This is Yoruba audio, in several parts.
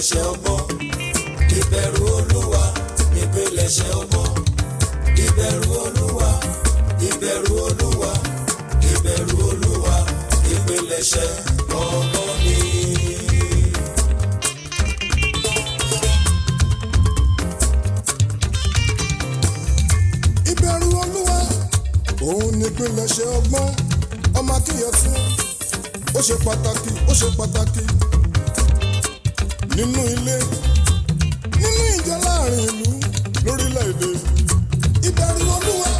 nípìnlẹ̀ṣẹ̀ ọgbọ́n. Ìbẹ̀rù Olúwa nípìnlẹ̀ṣẹ̀ ọgbọ́n. Ìbẹ̀rù Olúwa, ìbẹ̀rù Olúwa, ìbẹ̀rù Olúwa nípìnlẹ̀ṣẹ̀ ọgbọ́n ni. Ìbẹ̀rù Olúwa òun nípìnlẹ̀ṣẹ̀ ọgbọ́n. Ọmọ Akínyẹ̀tún ó ṣe pàtàkì, ó ṣe pàtàkì nínú ilé, nínú ìjọ, láàrin ìlú, lórílẹ̀-èdè. Ìbẹ̀rù Olúwa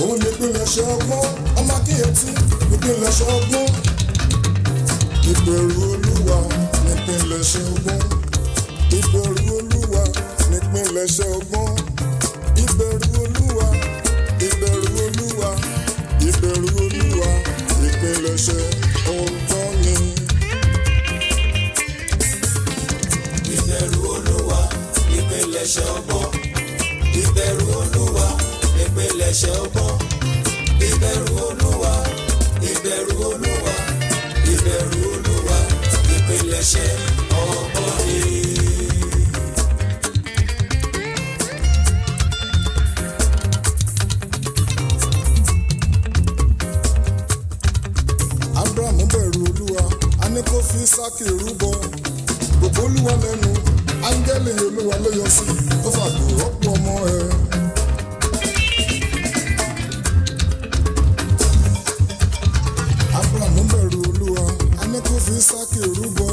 òun nípìnlẹ̀ṣẹ̀ ọgbọ́n. Ọmọ Akínyẹ̀tún nípìnlẹ̀ṣẹ̀ ọgbọ́n. Ìbẹ̀rù Olúwa nípìnlẹ̀ṣẹ̀ ọgbọ́n. Ìbẹ̀rù Olúwa nípìnlẹ̀ṣẹ̀ ọgbọ́n. Ìbẹ̀rù Olúwa, ìbẹ̀rù Olúwa, ìbẹ̀rù Olúwa nípìnlẹ̀ṣẹ̀ ọgbọ́n ni. Ìbẹ̀rù Olúwa nípìnlẹ̀ṣẹ̀ ọgbọ́n. Ìbẹ̀rù Olúwa nípìnlẹ̀ṣẹ̀ ọgbọ́n. Ìbẹ̀rù Olúwa, ìbẹ̀rù Olúwa, ìbẹ̀rù Olúwa nípìnlẹ̀ṣẹ̀ ọgbọ́n ni. Abraham bẹ̀rù Olúwa, a ní kó fi Ísákì rúbọ. Gbogbo Olúwa lẹ́nu, áńgẹ́lì Olúwa ló yọ sí, tó fàgbò rọ́pò ọmọ ẹ̀. Abraham bẹ̀rù Olúwa, a ní kó fi Ísákì rúbọ.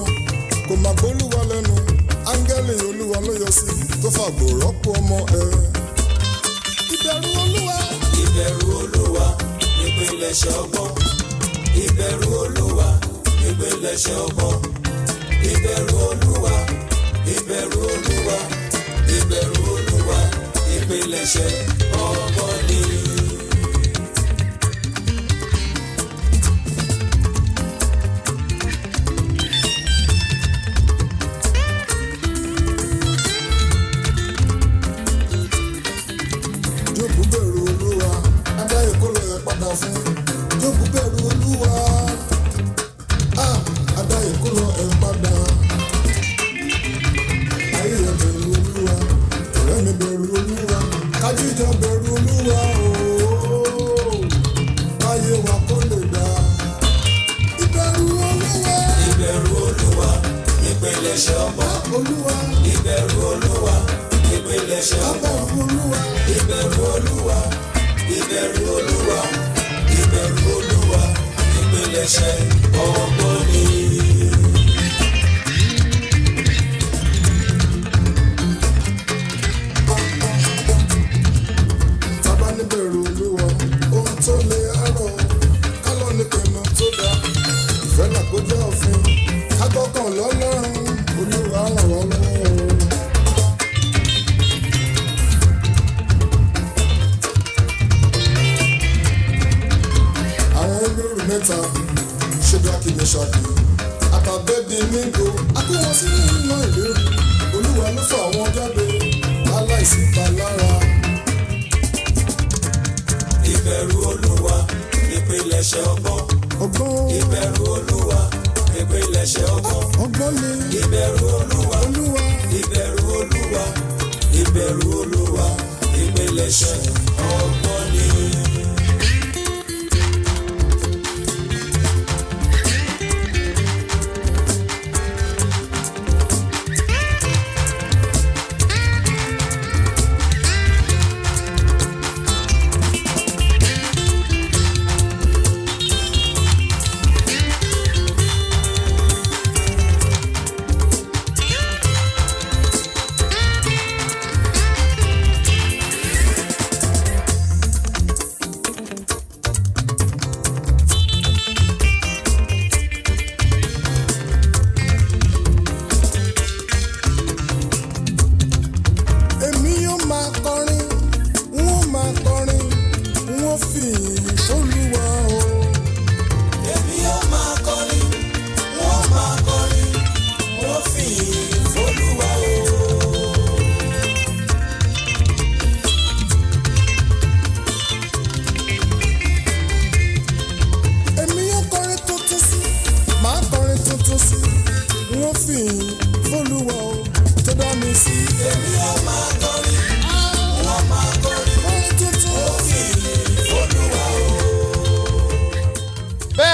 Kò má gbólúwa lẹ́nu, áńgẹ́lì Olúwa ló yọ sí, tó fàgbò rọ́pò ọmọ ẹ̀. Ìbẹ̀rù Olúwa, Ìbẹ̀rù Olúwa nípìnlẹ̀ṣẹ̀ ọgbọ́n. Ìbẹ̀rù Olúwa nípìnlẹ̀ṣẹ̀ ọgbọ́n. Ìbẹ̀rù Olúwa, ìbẹ̀rù Olúwa, ìbẹ̀rù Olúwa nípìnlẹ̀ṣẹ̀ ọgbọ́n ni. Jóòbù bẹ̀rù Olúwa, adá ìkólọ ẹ̀ padà fún. Jóòbù bẹ̀rù Olúwa, adá ìkólọ ẹ̀ padà. Ayé ẹ̀ bẹ̀rù Olúwa, ọ̀rẹ́ mi bẹ̀rù Olúwa, kájíjọ bẹ̀rù Olúwa ooo, báyé wa kó lè dá. Ìbẹ̀rù Olúwa, Ìbẹ̀rù Olúwa nípìnlẹ̀ṣẹ̀ ọgbọ́n. Olúwa, Ìbẹ̀rù Olúwa nípìnlẹ̀ṣẹ̀ ọgbọ́n. abẹ̀rù Olúwa, Ìbẹ̀rù Olúwa, ìbẹ̀rù Olúwa, ìbẹ̀rù Olúwa nípìnlẹ̀ṣẹ̀ ọgbọ́n ni. tábà níbẹ̀rù Olúwa, ohun tó lè àárọ̀, kálọ̀ nípinnu tó dáa. Ìfẹ́ làkójá òfin, kágbọ́kàn lọ́lọ́run, Olúwa ràn wá lọ́wọ́. Àwọn olórí mẹ́ta Ṣédrákì, Méṣákì àtàbẹ́dì nígò, a kó wọn sí iná ìléru. Olúwa ló fà wọ́n jáde láláìsí ìpalára. Ìbẹ̀rù Olúwa nípìnlẹ̀ṣẹ̀ ọgbọ́n. Ọgbọ́n, Ìbẹ̀rù Olúwa nípìnlẹ̀ṣẹ̀ ọgbọ́n. ọgbọ́n ni Ìbẹ̀rù Olúwa, Olúwa. ìbẹ̀rù Olúwa, ìbẹ̀rù Olúwa nípìnlẹ̀ṣẹ̀ ọgbọ́n ni.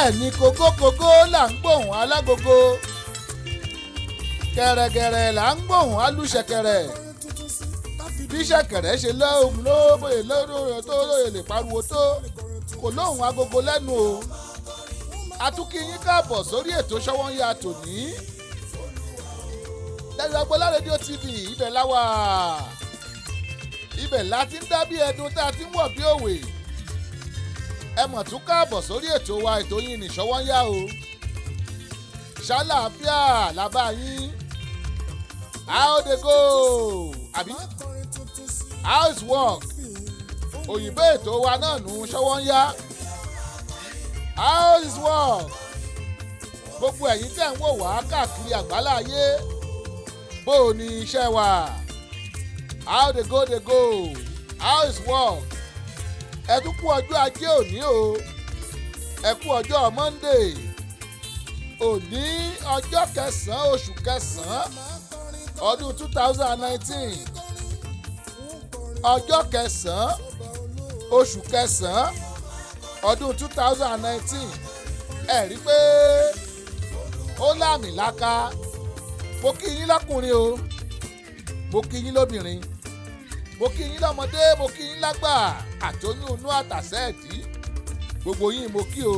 bẹ́ẹ̀ ni kógókógó là ń gbóhùn alágogo gẹ̀rẹ̀gẹ̀rẹ̀ là ń gbóhùn alúṣẹ̀kẹ̀rẹ̀ bí ṣẹ̀kẹ̀rẹ̀ ṣe lóhùn lóbòye lóhùn tó lóye lè pariwo tó kò lóhùn agogo lẹ́nu o. Atúkí yín káàbọ̀ sórí ètò Ṣọ́wọ́nyá tòní. Lẹ́yìn Agbọ́lá rédíò TV ibẹ̀ láwà. Ibẹ̀ la ti ń dá bí ẹdun tá a ti ń wọ̀ bí òwe. Ẹ mọ̀ tún káàbọ̀ sórí ètò wa ètò yín ní Ṣọ́wọ́nyá o. Ṣàlàáfíà làbá yín. How dey go? Àbí? How is work? Òyìnbó ètò wa náà nù Ṣọ́wọ́nyá. How is work? Gbogbo ẹ̀yin tẹ̀ ń wò wá káàkiri àgbáláyé. Bó o ní iṣẹ́ wa? How dey go dey go? How is work? Ẹ tún kú ọjọ́ ajé òní o. Ẹ kú ọjọ́ Monday. Òní ọjọ́ kẹsàn-án oṣù kẹsàn-án ọdún 2019. Ọjọ́ kẹsàn-án oṣù kẹsàn-án ọdún 2019. Ẹ rí pé ó láàmìlàaka. Mo kí yín lọ́kùnrin o, mo kí yín lóbìnrin, mo kí yín lọ́mọdé, mo kí yín lágbà, àtọyún inú àtàsẹ́ẹ̀dí, gbogbo yín mo kí o.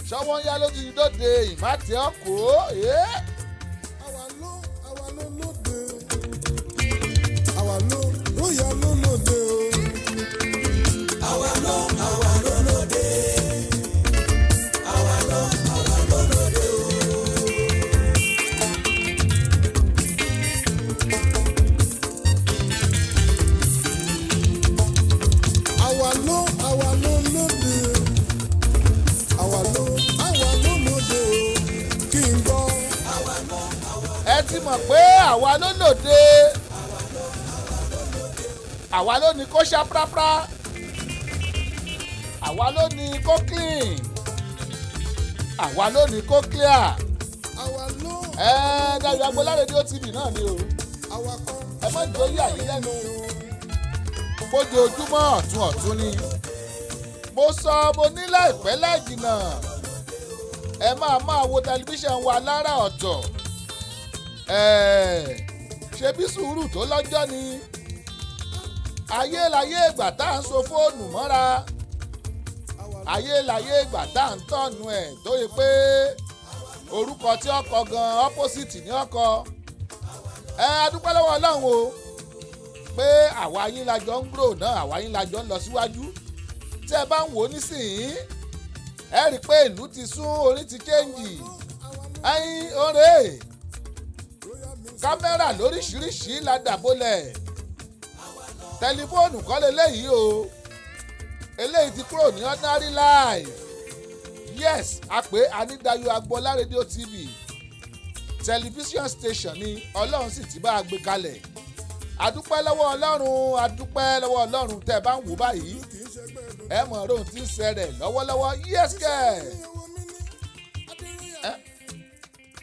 Ṣọ́wọ́nyá ló ti dóde ìmátì ọkọ̀ àwa ló lóde àwa ló róyà ló lóde o. àwa ló lóde. àwa ló lóde o. àwa ló lóde àwa ló lóde o. Kí n gbọ́. ẹ ti mọ̀ pé àwa ló lòde. Àwa ló ní kó ṣá prápra. Àwa ló ní kó clean. Àwa ló ní kó clear. àwa ló Lẹ́yìn Agbọ́lá rédíò TV náà ni o. àwa kọ́. Ẹ má jẹ́ oyè àyè lẹ́nu. Bójoojúmọ́ ọ̀tún ni. Mo sọ mo ní láìpẹ́ láì jìnnà. Ẹ máa wo tẹlifíṣàn wa lára ọ̀tọ̀. Ṣe bí sùúrù tó lọ́jọ́ ni. Ayé láyé ìgbà tá à ń so fóònù mọ́ra. Ayé láyé ìgbà tá à ń tọ̀nù ẹ̀ tó yẹ pé orúkọ tí ọkọ gan opposite ní ọkọ. Adúpẹ́ lọ́wọ́ Ọlọ́run o pé àwa yín la jọ ń grow náà, àwa yín la jọ ń lọ síwájú. Tí ẹ bá ń wò ó nísìnyí, ẹ rí i pé ìlú ti sún, orí ti change. Ẹyin oore kámẹ́rà lóríṣiríṣi la dàbólẹ̀. Tẹlifóònù kọ́ leléyìí o. Eléyìí ti kúrò ní ordinary life. Yes, a pè Anídayọ̀ Agbọ́lá rédíò TV. Television station ni Ọlọ́run sì ti bá a gbé kalẹ̀. Adúpẹ́ lọ́wọ́ Ọlọ́run tẹ́ ẹ bá ń wò báyìí. Ẹ mọ̀ ọ́n tí ń ṣẹlẹ̀ lọ́wọ́lọ́wọ́. Yes kẹ́.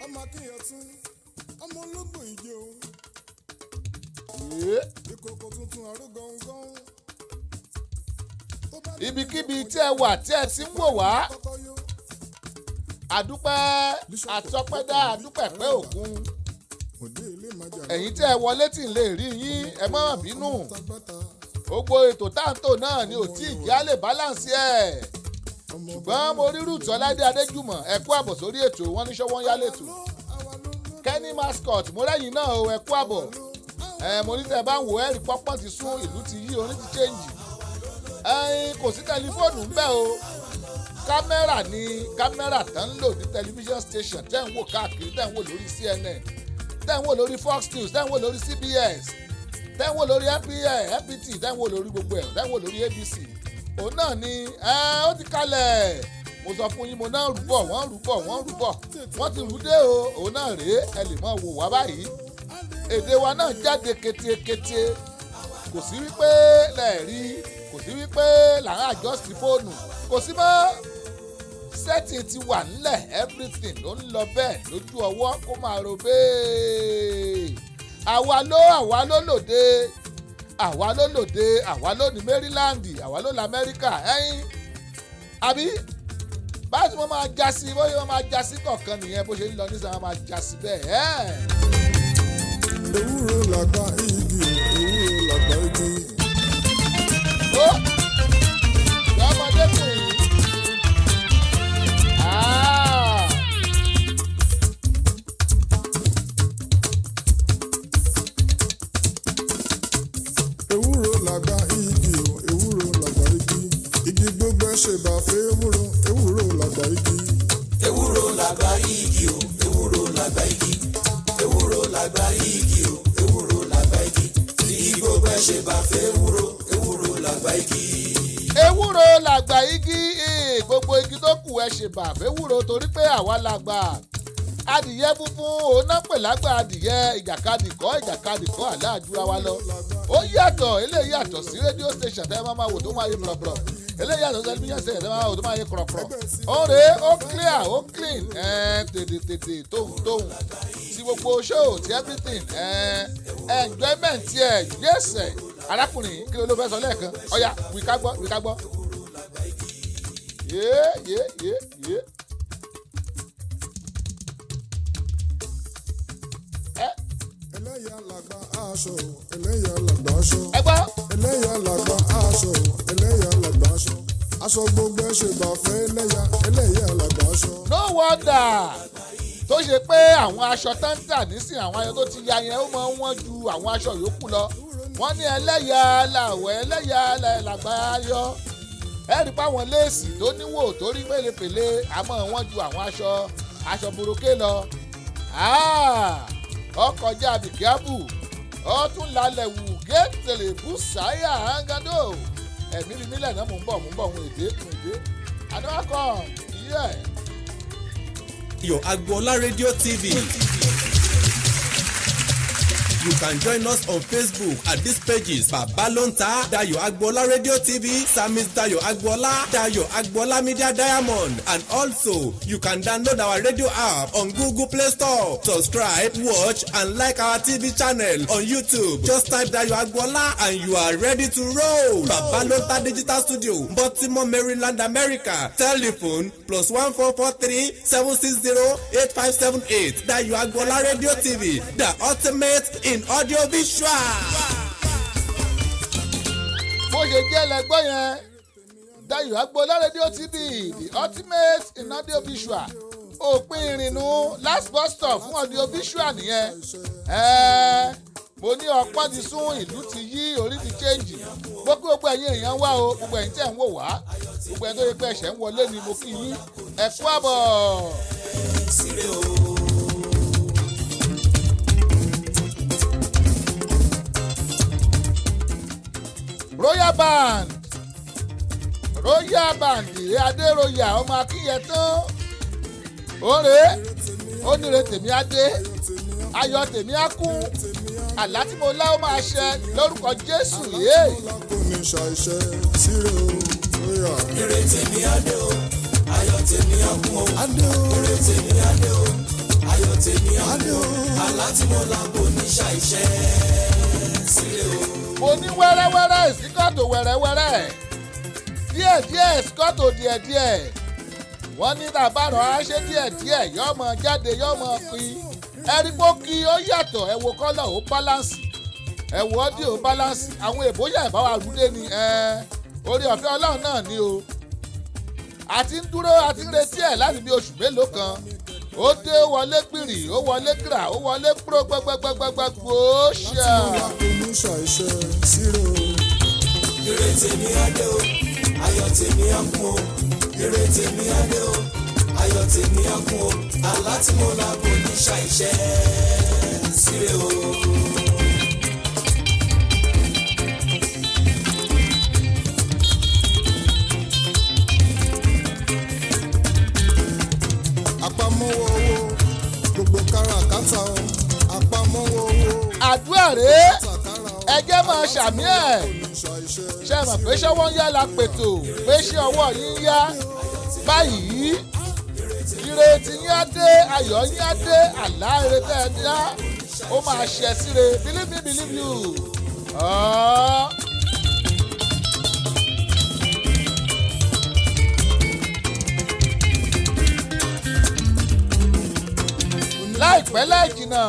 ọmọ akínyẹ̀tún ọmọ ológun ìjẹ o. ìkòkò tuntun àrúgọ̀ngàn. Ibikíbi tí ẹ wà tí ẹ ti ń wò wá. Àdúpẹ́ àtọpẹ́dá àdúpẹ́ pé òkun. Ẹ̀yin tí ẹ wọlé tí ń lè rí yín ẹ má bínú. Gbogbo ètò táǹtò náà ni ò tí ì já lè báláǹsì ẹ̀. Ṣùgbọ́n mo rí Ruth Ọládé Adéjùmọ̀ ẹ kú àbọ̀ sórí ètò wọn ní Ṣọ́wọ́nyá lẹ́tò. Kenny Mascot mo rẹ́yìn náà o ẹ kú àbọ̀. Mo ní tẹ́ bá ń wò ẹ́rì pọ́pọ́n ti sún, ìlú ti yí, orí ti change. Kò sí tẹlifóònù ń bẹ̀ o. Kámẹ́rà ni kámẹ́rà tán ń lò ní television station tẹ́ ń wò káàkiri, tẹ́ ń wò lórí CNN, tẹ́ ń wò lórí Fox News, tẹ́ ń wò lórí CBS, tẹ́ ń wò lórí NPT, tẹ́ ń wò lórí gbogbo ẹ̀, tẹ́ ń wò lórí ABC. Òun náà ni ó ti kalẹ̀. Mo sọ fún yín mo náà rúbọ̀, wọ́n wọ́n ti rú dé o. Òun náà rèé ẹ lè máa wò wá báyìí. Èdè wa náà jáde ketekete. Kò sí wípé lẹ́ẹ̀rí, kò sí wípé là ń adjust fóònù, kò sí mọ́. Setting ti wà nílẹ̀, everything ló ń lọ bẹ́ẹ̀ lójú ọwọ́ kó máa ro bẹ́ẹ̀. Àwa ló lòde. Àwa ló ní Maryland, àwa ló l'Amẹ́ríkà. Àbí báyìí wọ́n máa já sí bóyá wọ́n máa já sí kọ̀ọ̀kan nìyẹn bó ṣe ń lọ nísìnyí wọ́n máa já sí bẹ́ẹ̀. ewúro làgbà igi ewúro làgbà igi. ó ọmọdékùnrin yìí. ewúro làgbà igi ewúro làgbà igi. igi gbogbo ẹ ṣe bá fẹ́ ewúro ewúro làgbà igi. ewúro làgbà igi o ewúro làgbà igi ewúro làgbà igi o ewúro làgbà igi igi gbogbo ẹ ṣe bá fẹ́ ewúro ewúro làgbà igi. ewúro làgbà igi gbogbo igi tó kù ẹ ṣe bà fẹ́wúro torí pé àwa làgbà adìyẹ funfun òun náà pè lágbà adìyẹ ìjàkadì kọ́ àlá àjúra wa lọ ó yàtọ̀ eléyìí yàtọ̀ sí rédíò station tẹ́ ẹ máa wò tó máa yẹ pọ̀rọ̀pọ̀rọ̀ eléyìí yàtọ̀ sí tẹlifíṣàn station tẹ́ ẹ máa wò tó máa yẹ kọ̀rọ̀pọ̀rọ̀ ó rèé ó clear ó clean tètè tóhùn ti gbogbo show ti everything enjoyment ẹ̀ yẹ́sẹ̀ arákùnrin kí ló fẹ́ sọ lẹ́ẹ̀kan ọ̀ya wí ká gbọ́. yé. ẹlẹ́yà làgbà aṣọ ẹlẹ́yà làgbà aṣọ. ẹ gbọ́. ẹlẹ́yà làgbà aṣọ ẹlẹ́yà làgbà aṣọ. aṣọ gbogbo ẹ ṣe bá fẹ́ ẹlẹ́yà làgbà aṣọ. no wonder tó ṣe pé àwọn aṣọ táǹtà nísìn àwọn aṣọ tó ti ya yẹn ó máa ń wọ́n ju àwọn aṣọ yòókù lọ wọ́n ní ẹlẹ́yà làwọ̀ ẹlẹ́yà làgbà ayọ̀ ẹ̀rí páwọn léèsì tó níwò tó rí pélépèlé àmọ́ wọ́n ju àwọn aṣọ burúkú lọ ọkọjá bìkẹ́bù ó tún lálẹ́ wù gẹ́tẹ̀lẹ̀ bùsáyà ángádò ẹ̀mí mi mílẹ̀ náà mò ń bọ̀ ohun èdè adọ́kọ̀ yíyẹ. Dayo Agboola Radio TV. You can join us on Facebook at these pages: Babalonta, Dayo Agboola Radio TV, Samis Dayo Agboola, Dayo Agboola Media Diamond, and also you can download our radio app on Google Play Store. Subscribe, watch, and like our TV channel on YouTube. Just type Dayo Agboola and you are ready to roll. Babalonta Digital Studio, Baltimore, Maryland, America. Telephone +1443 760 8578. Dayo Agboola Radio TV, the ultimate in audio visual. bó ṣe jẹ́ lẹ́gbọ́n yẹn Dayo Agboola Radio TV the ultimate in audio visual òpin ìrìnnú last bus stop fún audio visual nìyẹn mo ní ọpọ́n ti sún ìlú ti yí orí ti change gbogbo ẹ̀yin èèyàn wá o gbogbo ẹ̀yin tẹ̀ ń wò wá gbogbo ẹ̀yin tó yẹ pé ẹ̀ṣẹ̀ ń wọlé ni mo kí yín ẹ kú àbọ̀. royal band ìrè adéroyà ọmọ akínyẹtán òrè onírè tèmi adé ayọ̀ tèmi á kún àlá tí mo lá ó máa ṣẹ lórúkọ jésù yé. kò ní ṣàìṣe síre o. ire tèmi adé o ayọ̀ tèmi á kún o. ire tèmi adé o ayọ̀ tèmi á kún o. àlá tí mo lá kò ní ṣàìṣe síre o. mo ní wẹ́rẹ́wẹ́rẹ́ ìsíkọ́tò wẹ́rẹ́wẹ́rẹ́ díẹ̀díẹ̀ ìsíkọ́tò díẹ̀díẹ̀ wọ́n ní tàbárọ̀ aṣẹ́ díẹ̀díẹ̀ yọ́mọ jáde yọ́mọ pín ẹ̀rí pókí ó yàtọ̀ ẹ̀wò kọ́lọ̀ ó báláǹsì ẹ̀wò ọ́dí ó báláǹsì àwọn èbó yà ìbáwá rúdé ni orí ọ̀fẹ́ ọlọ́run náà ni o àti ń dúró àti ń retí ẹ̀ láti bí oṣù mélòó kan ó dé wọlé gbìrì ó wọlé gbìrà ó wọlé kúrò gbẹgbẹgbẹgbẹgbò ṣá. kò ní ṣàìṣe síre o. ire tèmi adé o ayọ̀ tèmi á kún o. ire tèmi adé o ayọ̀ tèmi á kún o. àlá tí mo lá kò ní ṣàìṣe síre o. àpamọ́wọ́ owó gbogbo káràkátà o. àpamọ́wọ́ owó. àdúrà rèé tàkàrà o. ẹjẹ́ máa ṣàmì ẹ̀ kò ní ṣàìṣe. ṣe mọ̀ pé ṣọwọ́ ń yá la pètò pé ṣé ọwọ́ yín yá báyìí ire tí yín á dé ayọ̀ yín á dé àlá ire tẹ́ ẹ dá ó máa ṣẹ síre believe me believe you. láìpẹ́ láì jìnnà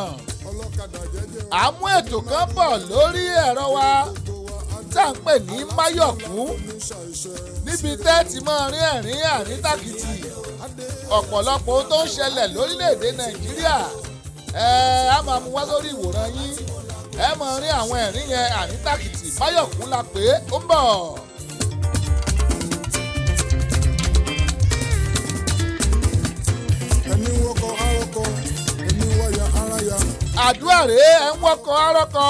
àmú ètò kan bọ̀ lórí ẹ̀rọ wa tá à ń pè ní Máyọ̀kún níbi tẹ́ẹ̀tì máa rí ẹ̀rín àríntàkìtì ọ̀pọ̀lọpọ̀ ohun tó ń ṣẹlẹ̀ lórílẹ̀‐èdè Nàìjíríà a máa mú wá sórí ìwòran yín ẹ máa rí àwọn ẹ̀rín yẹn àríntàkìtì Máyọ̀kún la pé ó ń bọ̀. ẹni wọkọ̀ arọ́kọ̀ ẹni wáyà aráyà. àdúrà rèé ẹ̀ ń wọkọ̀ arọ́kọ̀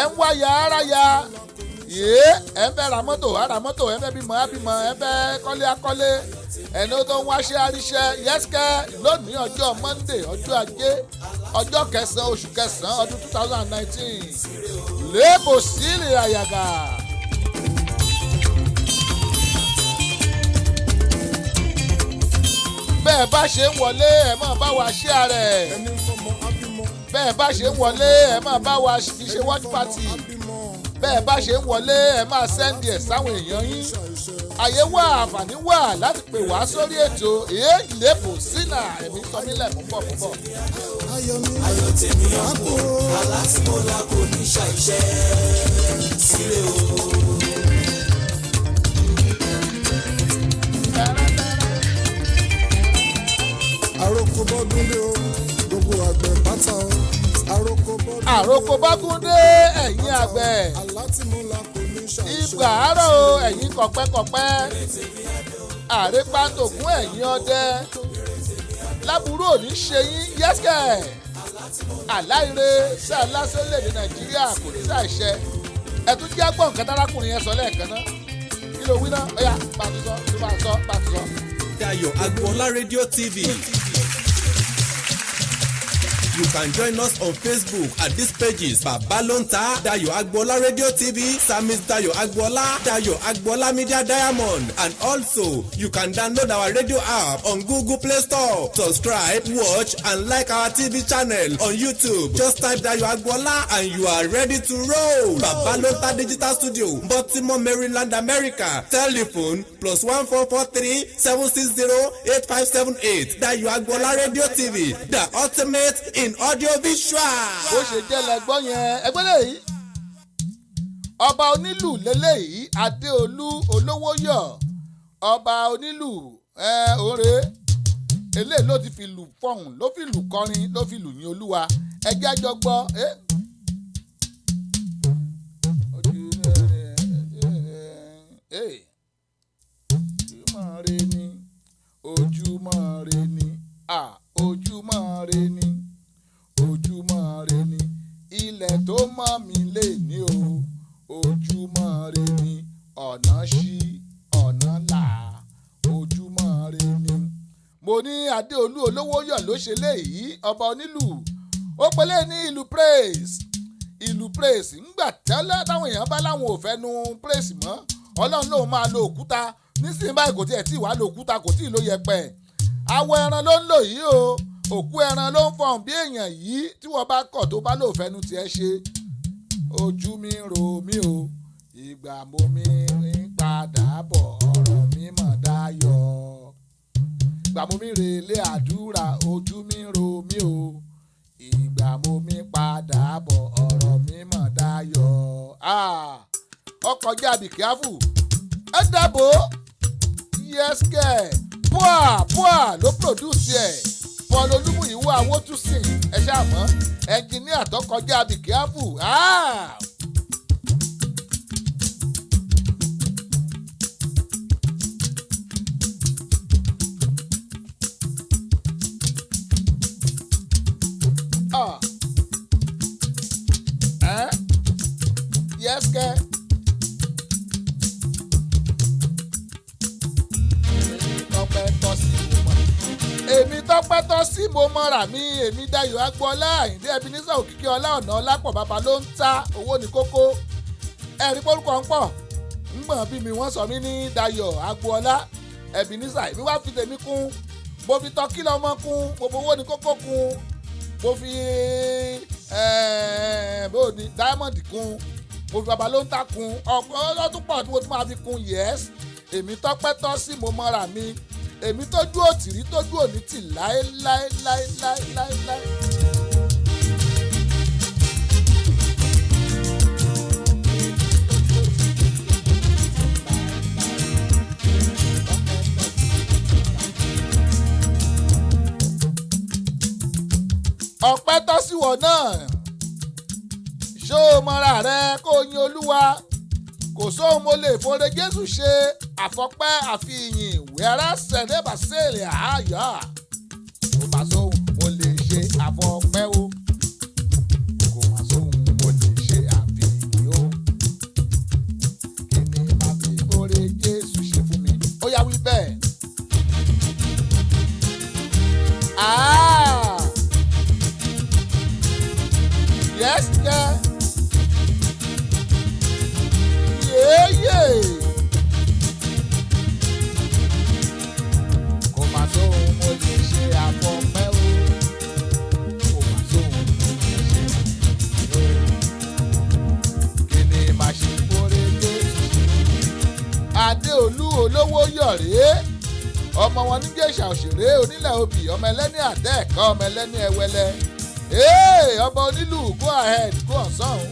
ẹ̀ ń wáyà aráyà yéé ẹ̀ ń fẹ́ ra mọ́tò ara mọ́tò ẹ̀ ń fẹ́ bímọ abímọ ẹ̀ ń fẹ́ kọ́lé akọ́lé ẹni tó ń wáṣẹ́ àríṣẹ́ yẹ́sìkẹ́ lónìí ọjọ́ Monday ọjọ́ ajé ọjọ́ kẹsàn-án oṣù kẹsàn-án ọdún 2019 lébò sílẹ̀ àyàgà. bẹ́ẹ̀ bá ṣe ń wọlé ẹ̀ máa bá wa ṣí ààrẹ ẹni fọmọ abímọ. bẹ́ẹ̀ bá ṣe ń wọlé ẹ̀ máa bá wa fi ṣe watch party bẹ́ẹ̀ bá ṣe ń wọlé ẹ̀ máa sẹ́ndì ẹ̀ sáwọn èèyàn yín àyè wà àǹfààní wà láti pè wá sórí ètò èyí lébò sínà ẹ̀mí sọmílẹ̀ púpọ̀. ayọ̀ tèmi ọkọ alásìmọ́lá kò ní ṣàìṣe sílẹ̀ o. àròkọ bọ́dún dé o gbogbo àgbẹ̀ pátá o àròkọ bọ́dún dé ẹ̀yin àgbẹ̀ alátìmọ́lá kò ní ṣàìṣe. ìgbà àárọ̀ ẹ̀yin kọ̀pẹ́kọ̀pẹ́ àrèpàtògún ẹ̀yin ọdẹ láburú òní ṣe yín yẹ́sẹ̀ aláìre ṣáà lásìlẹ̀-èdè Nàìjíríà kò ní ṣàìṣe ẹ̀tún jẹ́ gbọ̀n kan tárákùnrin yẹn sọ lẹ́ẹ̀kan náà kí ló wí náà ó yá pàtó sọ. Dayo Agboola Radio TV. You can join us on Facebook at these pages: Babalonta, Dayo Agboola Radio TV, Samis Dayo Agboola, Dayo Agboola Media Diamond, and also you can download our radio app on Google Play Store. Subscribe, watch, and like our TV channel on YouTube. Just type Dayo Agboola and you are ready to roll. Babalonta Digital Studio, Baltimore, Maryland, America. Telephone +1443 760 8578. Dayo Agboola Radio TV, the ultimate in audio visual. bó ṣe jẹ́ lẹ́gbọ́n yẹn ẹgbẹ́ lèyí ọba onílù lélẹ́yìí Adéolú Olówóyọ̀ ọba onílù òre eléyìí ló ti fi lù fọ̀hún ló fi lù kọrin ló fi lù yìn Olúwa ẹjẹ́ àjọ gbọ́. ojúmọ́ re ni ojúmọ́ re ni ojúmọ́ re ni ojúmọ́ re ni ilẹ̀ tó mọ́ mi lè ní o ojúmọ́ re ni ọ̀nà ṣí ọ̀nà là ojúmọ́ re ni. mo ní Adéolú Olówóyọ̀ ló ṣe léyìí ọba onílù ó pẹ́lẹ́ ní ìlú praise ńgbà tẹ́lẹ̀ táwọn èèyàn bá láwọn ò fẹ́ nu praise mọ́ Ọlọ́run lòun máa lo òkúta nísìnyí báyìí kò tiẹ̀ tí ì wá lo òkúta kò tí ì lo yẹ̀pẹ̀ awọ ẹran ló ń lò yìí o òkú ẹran ló ń fọhùn bí èèyàn yìí tí wọ́n bá kọ̀ tó bá lò fẹ́nu tiẹ̀ ṣe ojú mi ro mi o ìgbà mo mi ń padà bọ̀ ọ̀rọ̀ mi mọ̀ dáyọ̀ ìgbà mo mi relé àdúrà ojú mi ro mi o ìgbà mo mi padà bọ̀ ọ̀rọ̀ mi mọ̀ dáyọ̀ ọkọ̀ jábì kíáfù ẹ dàbò yẹ́sìkẹ́ pọ́à ló produce ẹ̀ Paul Olúmúyìwá Awótúnsìn ẹ ṣáà mọ̀ ẹnjìníà tó kọjá bìkíáfù. Yẹ́sìkẹ́. èmi tọ́pẹ́ tọ́ sí mo mọ́ra mi èmi Dayọ̀ Agboola Àyìndé Ebenezer Òkìkí ọlá ọ̀nà ọlápọ̀ bàbá ló ń ta owó ní kókó ẹ̀rí pórúkọ ń pọ̀ ńgbọ̀n bí mi wọ́n sọ mí ní Dayọ̀ Agboola Ebenezer èmi wá fi tèmi kún mo fi tọ́kí lọ́mọ kún mo fi owó ní kókó kún mo fi bóòdì diamond kún mo fi bàbá ló ń ta kún ọ̀pọ̀ ọlọ́tún pọ̀ tí mo tún máa fi kún yes èmi tọ́pẹ́ tọ́ sí mo mọ́ra mi èmi tójú òtìrí tójú òní tì láéláéláéláéláé. ọpẹ́ tọ́ sí wọ náà ṣó o mọra rẹ kó o yin olúwa kò sóhun mo lè fore jésù ṣe àfọpẹ́ àfihàn wẹ́rẹ́ sẹ̀nẹ́bà sẹ́ẹ̀lẹ̀ àáyá kò má sóhun mo lè ṣe àfọpẹ́ o kò má sóhun mo lè ṣe àfihàn o kí ni màá fi fore jésù ṣe fún mi ó yá wí bẹ́ẹ̀. Yes, yeah. Yeah, yeah. Kò má sóhun mo lè ṣe àfọpẹ́ o. Kò má sóhun mo lè ṣe àfọpẹ́ o. Kí ni màá ṣe fóore Jésù? Adéolú olówó yọ̀rẹ́. Ọmọ wọn ní Jésà òṣèré onílẹ̀ obì ọmọ ẹlẹ́ni àtẹ́ẹ̀kọ́ ọmọ ẹlẹ́ni ẹwẹ́lẹ́. Ọba onílù go ahead go on song.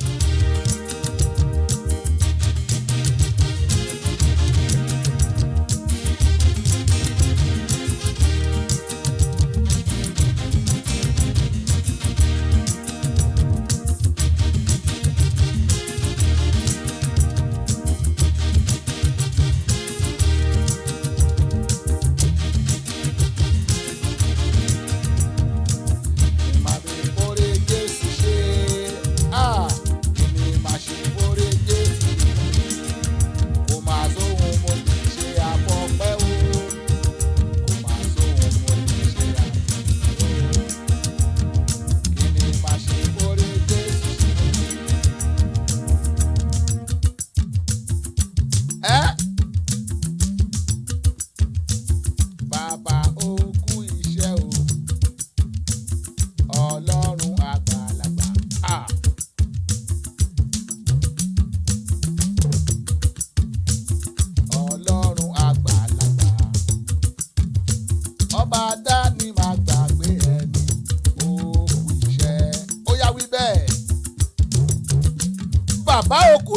bàbá òkú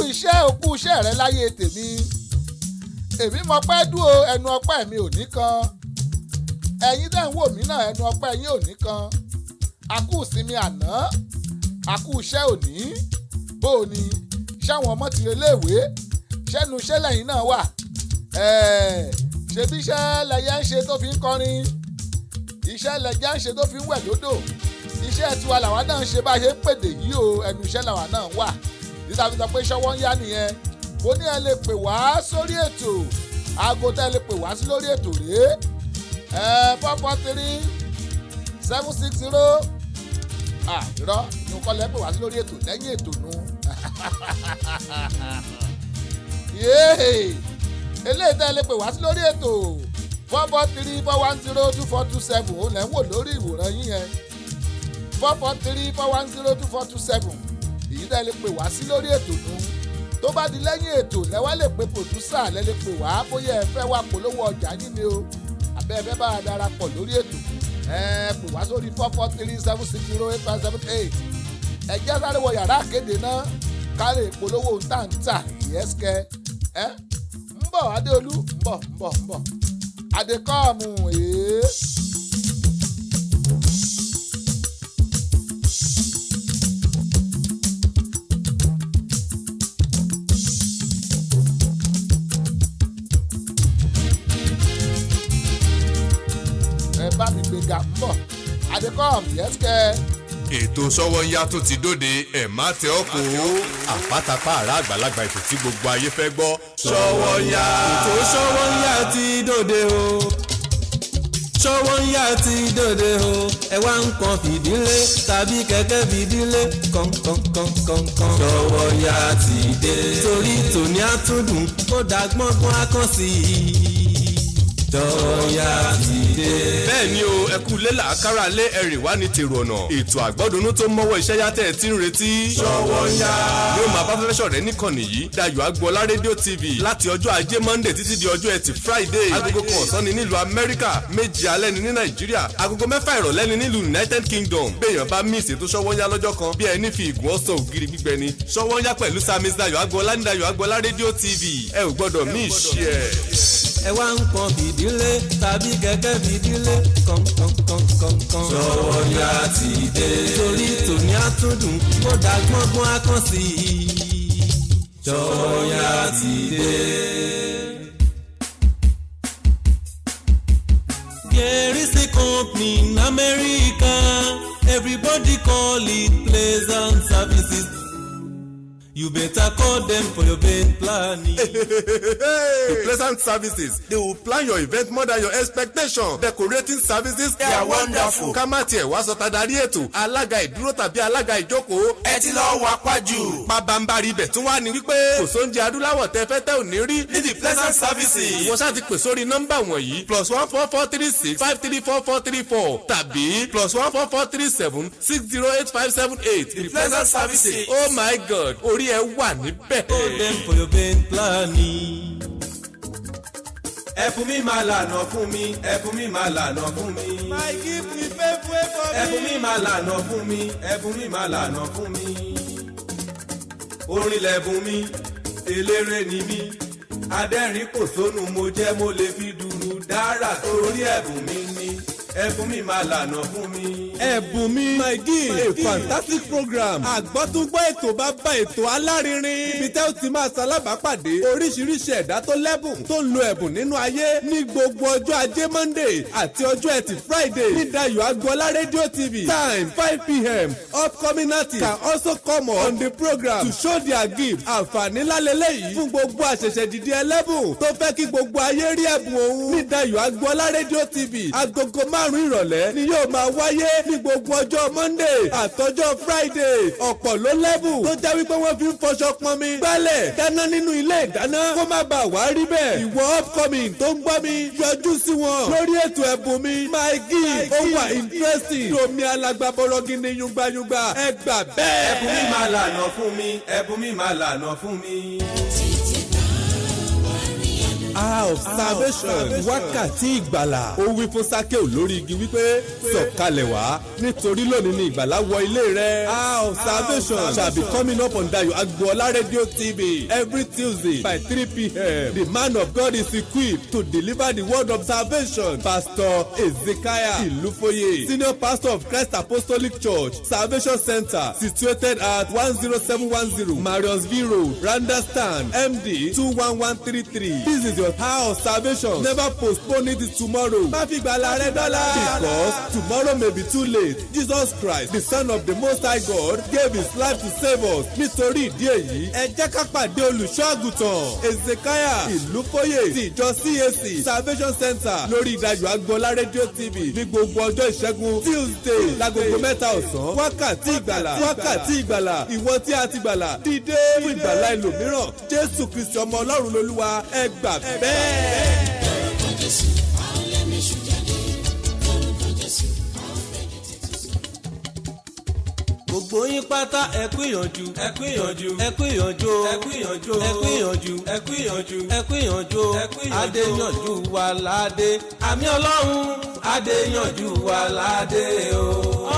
iṣẹ́ rẹ láyé tèmi èmi mọ pẹ́ dúró ẹnu ọpẹ́ mi ò ní kan ẹ̀yin tẹ́ ń wò mí náà ẹnu ọpẹ́ yín ò ní kan akú ìsinmi àná akú iṣẹ́ òní bó o ní ṣáwọn ọmọ ti reléèwé ṣẹ́nu iṣẹ́ lẹ́yìn náà wà ṣebí iṣẹ́ lẹ́yẹ ń ṣe tó fi ń kọrin iṣẹ́ lẹ́jà ń ṣe tó fi ń wẹ̀ lódò iṣẹ́ tiwa làwa náà ń ṣe bá a ṣe ń pèdè yìí o ẹnu iṣẹ́ làwa náà wà nígbà tó sọ pé ṣọwọ́ ń yá nìyẹn mo ní ẹ lè pè wá sórí ètò aago tẹ́ ẹ lè pè wá sí lórí ètò rèé 443-760 irọ́ inú kọ́ lẹ́ pè wá sí lórí ètò lẹ́yìn ètò nu eléyìí tẹ́ ẹ lè pè wá sí lórí ètò 443-410-2427 òun lẹ́ ń wò lórí ìwòran yín yẹn 443-410-2427 èyí tẹ́ ẹ lè pè wá sí lórí ètò nu tó bá di lẹ́yìn ètò lẹ́wà lè pe pòdúsà lẹ́ lè pè wá bóyá ẹ fẹ́ wá polówó ọjà yín ni o àbẹ́ ẹ fẹ́ bá a darapọ̀ lórí ètò pè wá sórí 443-760-8578 ẹ jẹ́ sáré wọ yàrá àkéde náà kárè polówó ntàntà ìyẹ́sìkẹ́ ń bọ̀ Adéolú ń bọ̀ Adékọ́ọ̀mù bá mi gbéga ń bọ̀ Adékọ́ọ̀mù yẹ́sìkẹ́. ètò Sówónyá tó ti dóde ẹ̀ má tẹ ọ́ kó àpátápá àrà àgbàlagbà ètò tí gbogbo ayé fẹ́ gbọ́ Sówónyá. ètò Sówónyá ti dóde o Sówónyá ti dóde o ẹ wá nǹkan fìdílé tàbí kẹ̀kẹ́ fìdílé kọ̀ǹkọ̀ǹkọ̀ǹkọ̀ǹ Sówónyá ti dé. torí tòní àtúndùn ó dá gbọ́ngbọ́n akán sí i Jọ̀ọ́yà ti dé. Bẹ́ẹ̀ ni o, ẹ kú lé làákàrà lé ẹ̀rìn wá ní tèrò ọ̀nà. Ètò àgbọ́dúnú tó mọ́wọ́ iṣẹ́ yá tẹ̀ ẹ́ tí ń retí. Ṣọwọ́nyá. Yóò máa bá fẹ́fẹ́ ṣọ̀rẹ́ níkànnì yìí. Dayọ̀ Agboola rédíò TV láti ọjọ́ ajé Monday títí di ọjọ́ ẹtì Friday. Agogo kan ọ̀sán ni nílùú Amẹ́ríkà, 2 alẹ́ ni ní Nàìjíríà, agogo 6 ìrọ̀lẹ́ ni nílùú United Kingdom. Béèyàn bá mísì tó Ṣọwọ́nyá lọ́jọ́ kan bí ẹni fi ìgún ọ̀sán ògiri gbígbẹ ni. Ṣọwọ́nyá pẹ̀lú Samis Dayọ̀ Agboola ní Dayọ̀ Agboola rédíò TV. Ẹ ò gbọ́dọ̀ mísì ẹ̀. Ẹ wá ń pọn fìdílé tàbí kẹ̀kẹ́ fìdílé kọ̀ǹkọ̀ǹkọ̀ǹkọ̀ǹ. Ṣọwọ́nyá ti dé. Torí tòní àtúndùn kó dá gbọ́ngbọ́n akán sí i. Ṣọwọ́nyá ti dé. There is a company in America, everybody call it Pleasant Services. You better call them for your event planning. The Pleasant Services, they will plan your event more than your expectation. Decorating services, They are wonderful. ká má tiẹ̀ wá sọ tadarí ètò alága ìdúró tàbí alága ìjókòó. Ẹ ti lọ wà pàjù. Pabambari ibẹ̀ tún wá ní wípé kò sóúnjẹ adúláwọ̀ tẹ fẹ́ tẹ́ ò ní rí. Ní the Pleasant Services. Wọ́n ṣáà ti pè sórí nọ́mbà wọ̀nyí +14436 5344434 tàbí +14437 608578. The Pleasant Services. Oh my God, orí ẹ wà níbẹ̀. Call them for your event planning. Ẹ̀bùn mi máa lànà fún mi, ẹ̀bùn mi máa lànà fún mi. My gift will pay for me. Ẹ̀bùn mi máa lànà fún mi, ẹ̀bùn mi máa lànà fún mi. Orin lẹ̀bùn mi, eléré ni mí. Adẹ́rìn pòṣónù mo jẹ́, mo lè fi dùrù dára torí ẹ̀bùn mi ni. Ẹ̀bùn mi máa lànà fún mi. Ẹ̀bùn mi my gift, a fantastic program. Àgbọ́túngbọ́ ètò bá bá ètò alárinrin. Ibi tẹ́ ó ti máa ṣalábàápàdé oríṣiríṣi ẹ̀dá tó lẹ́bùn tó ń lo ẹ̀bùn nínú ayé ní gbogbo ọjọ́ ajé Monday àti ọjọ́ ẹtì Friday ní Dayọ̀ Agboola Radio TV. Time 5 p.m. Upcoming artists can also come on the program to show their gift. Àǹfààní lálẹ́lẹ́ yìí fún gbogbo àṣẹ̀ṣẹ̀dìde ẹlẹ́bùn tó fẹ́ kí gbogbo ayé rí ẹ̀bùn òun ní Dayọ̀ Agboola Radio TV. Agogo 5 ìrọ̀lẹ́ ni yóò máa wáyé ní gbogbo ọjọ́ Monday àtọjọ́ Friday. Ọ̀pọ̀ ló lẹ́bùn tó jẹ́ wípé wọ́n fi ń fọṣọ pọnmi, gbálẹ̀, dáná nínú ilé ìdáná kó má bàa wá rí bẹ́ẹ̀. Ìwọ upcoming tó ń gbọ́ mi yọjú sí wọn lórí ètò ẹ̀bùn mi my gift. Ó wà interesting. Domi alàgbà bọ̀rọ̀gìnì yungbayungba ẹ gbà bẹ́ẹ̀. Ẹ̀bùn mi máa lànà fún mi, ẹ̀bùn mi máa lànà fún mi. Hour of Salvation, wákàtí ìgbàlà. Ó wí fún Sákéù lórí igi wípé sọ̀kalẹ̀ wá nítorí lónìí ni ìgbàlà wọ ilé rẹ̀. Hour of Salvation shall be coming up on Dayọ̀ Agboola Radio TV every Tuesday by 3 p.m. The man of God is equipped to deliver the word of salvation. Pastor Ezekiah Ilufoye, Senior Pastor of Christ Apostolic Church, Salvation Center, situated at 10710 Mariusville Road, Randastan, MD 21133. This is your hour of salvation. Never postpone it to tomorrow. Má fi gbàlà rẹ dọ́là. Because tomorrow may be too late. Jesus Christ, the Son of the Most High God, gave his life to save us. Nítorí ìdí èyí, ẹ jẹ́ ká pàdé olùṣọ́-àgùntàn Ezekiah Ilufoye ti ìjọ CAC Salvation Center lórí Dayọ̀ Agboola Radio TV ní gbogbo ọjọ́ ìṣẹ́gun Tuesday lágogo 3 ọ̀sán. Wákàtí ìgbàlà, wákàtí ìgbàlà, ìwọ tí a ti gbàlà dìde fún ìgbàlà ẹlòmíràn. Jésù Kristi ọmọ Ọlọ́run lolúwa ẹ gbà bẹ́ẹ̀. Gbogbo yín pátá ẹ kú ìyànjú. Ẹ kú ìyànjú. Ẹ kú ìyànjú. Ẹ kú ìyànjú. Ẹ kú ìyànjú. Ẹ kú ìyànjú. Ẹ kú ìyànjú. Ẹ kú ìyànjú. Adéyànjú wa ládé. Àmì Ọlọ́run Adéyànjú wa ládé o.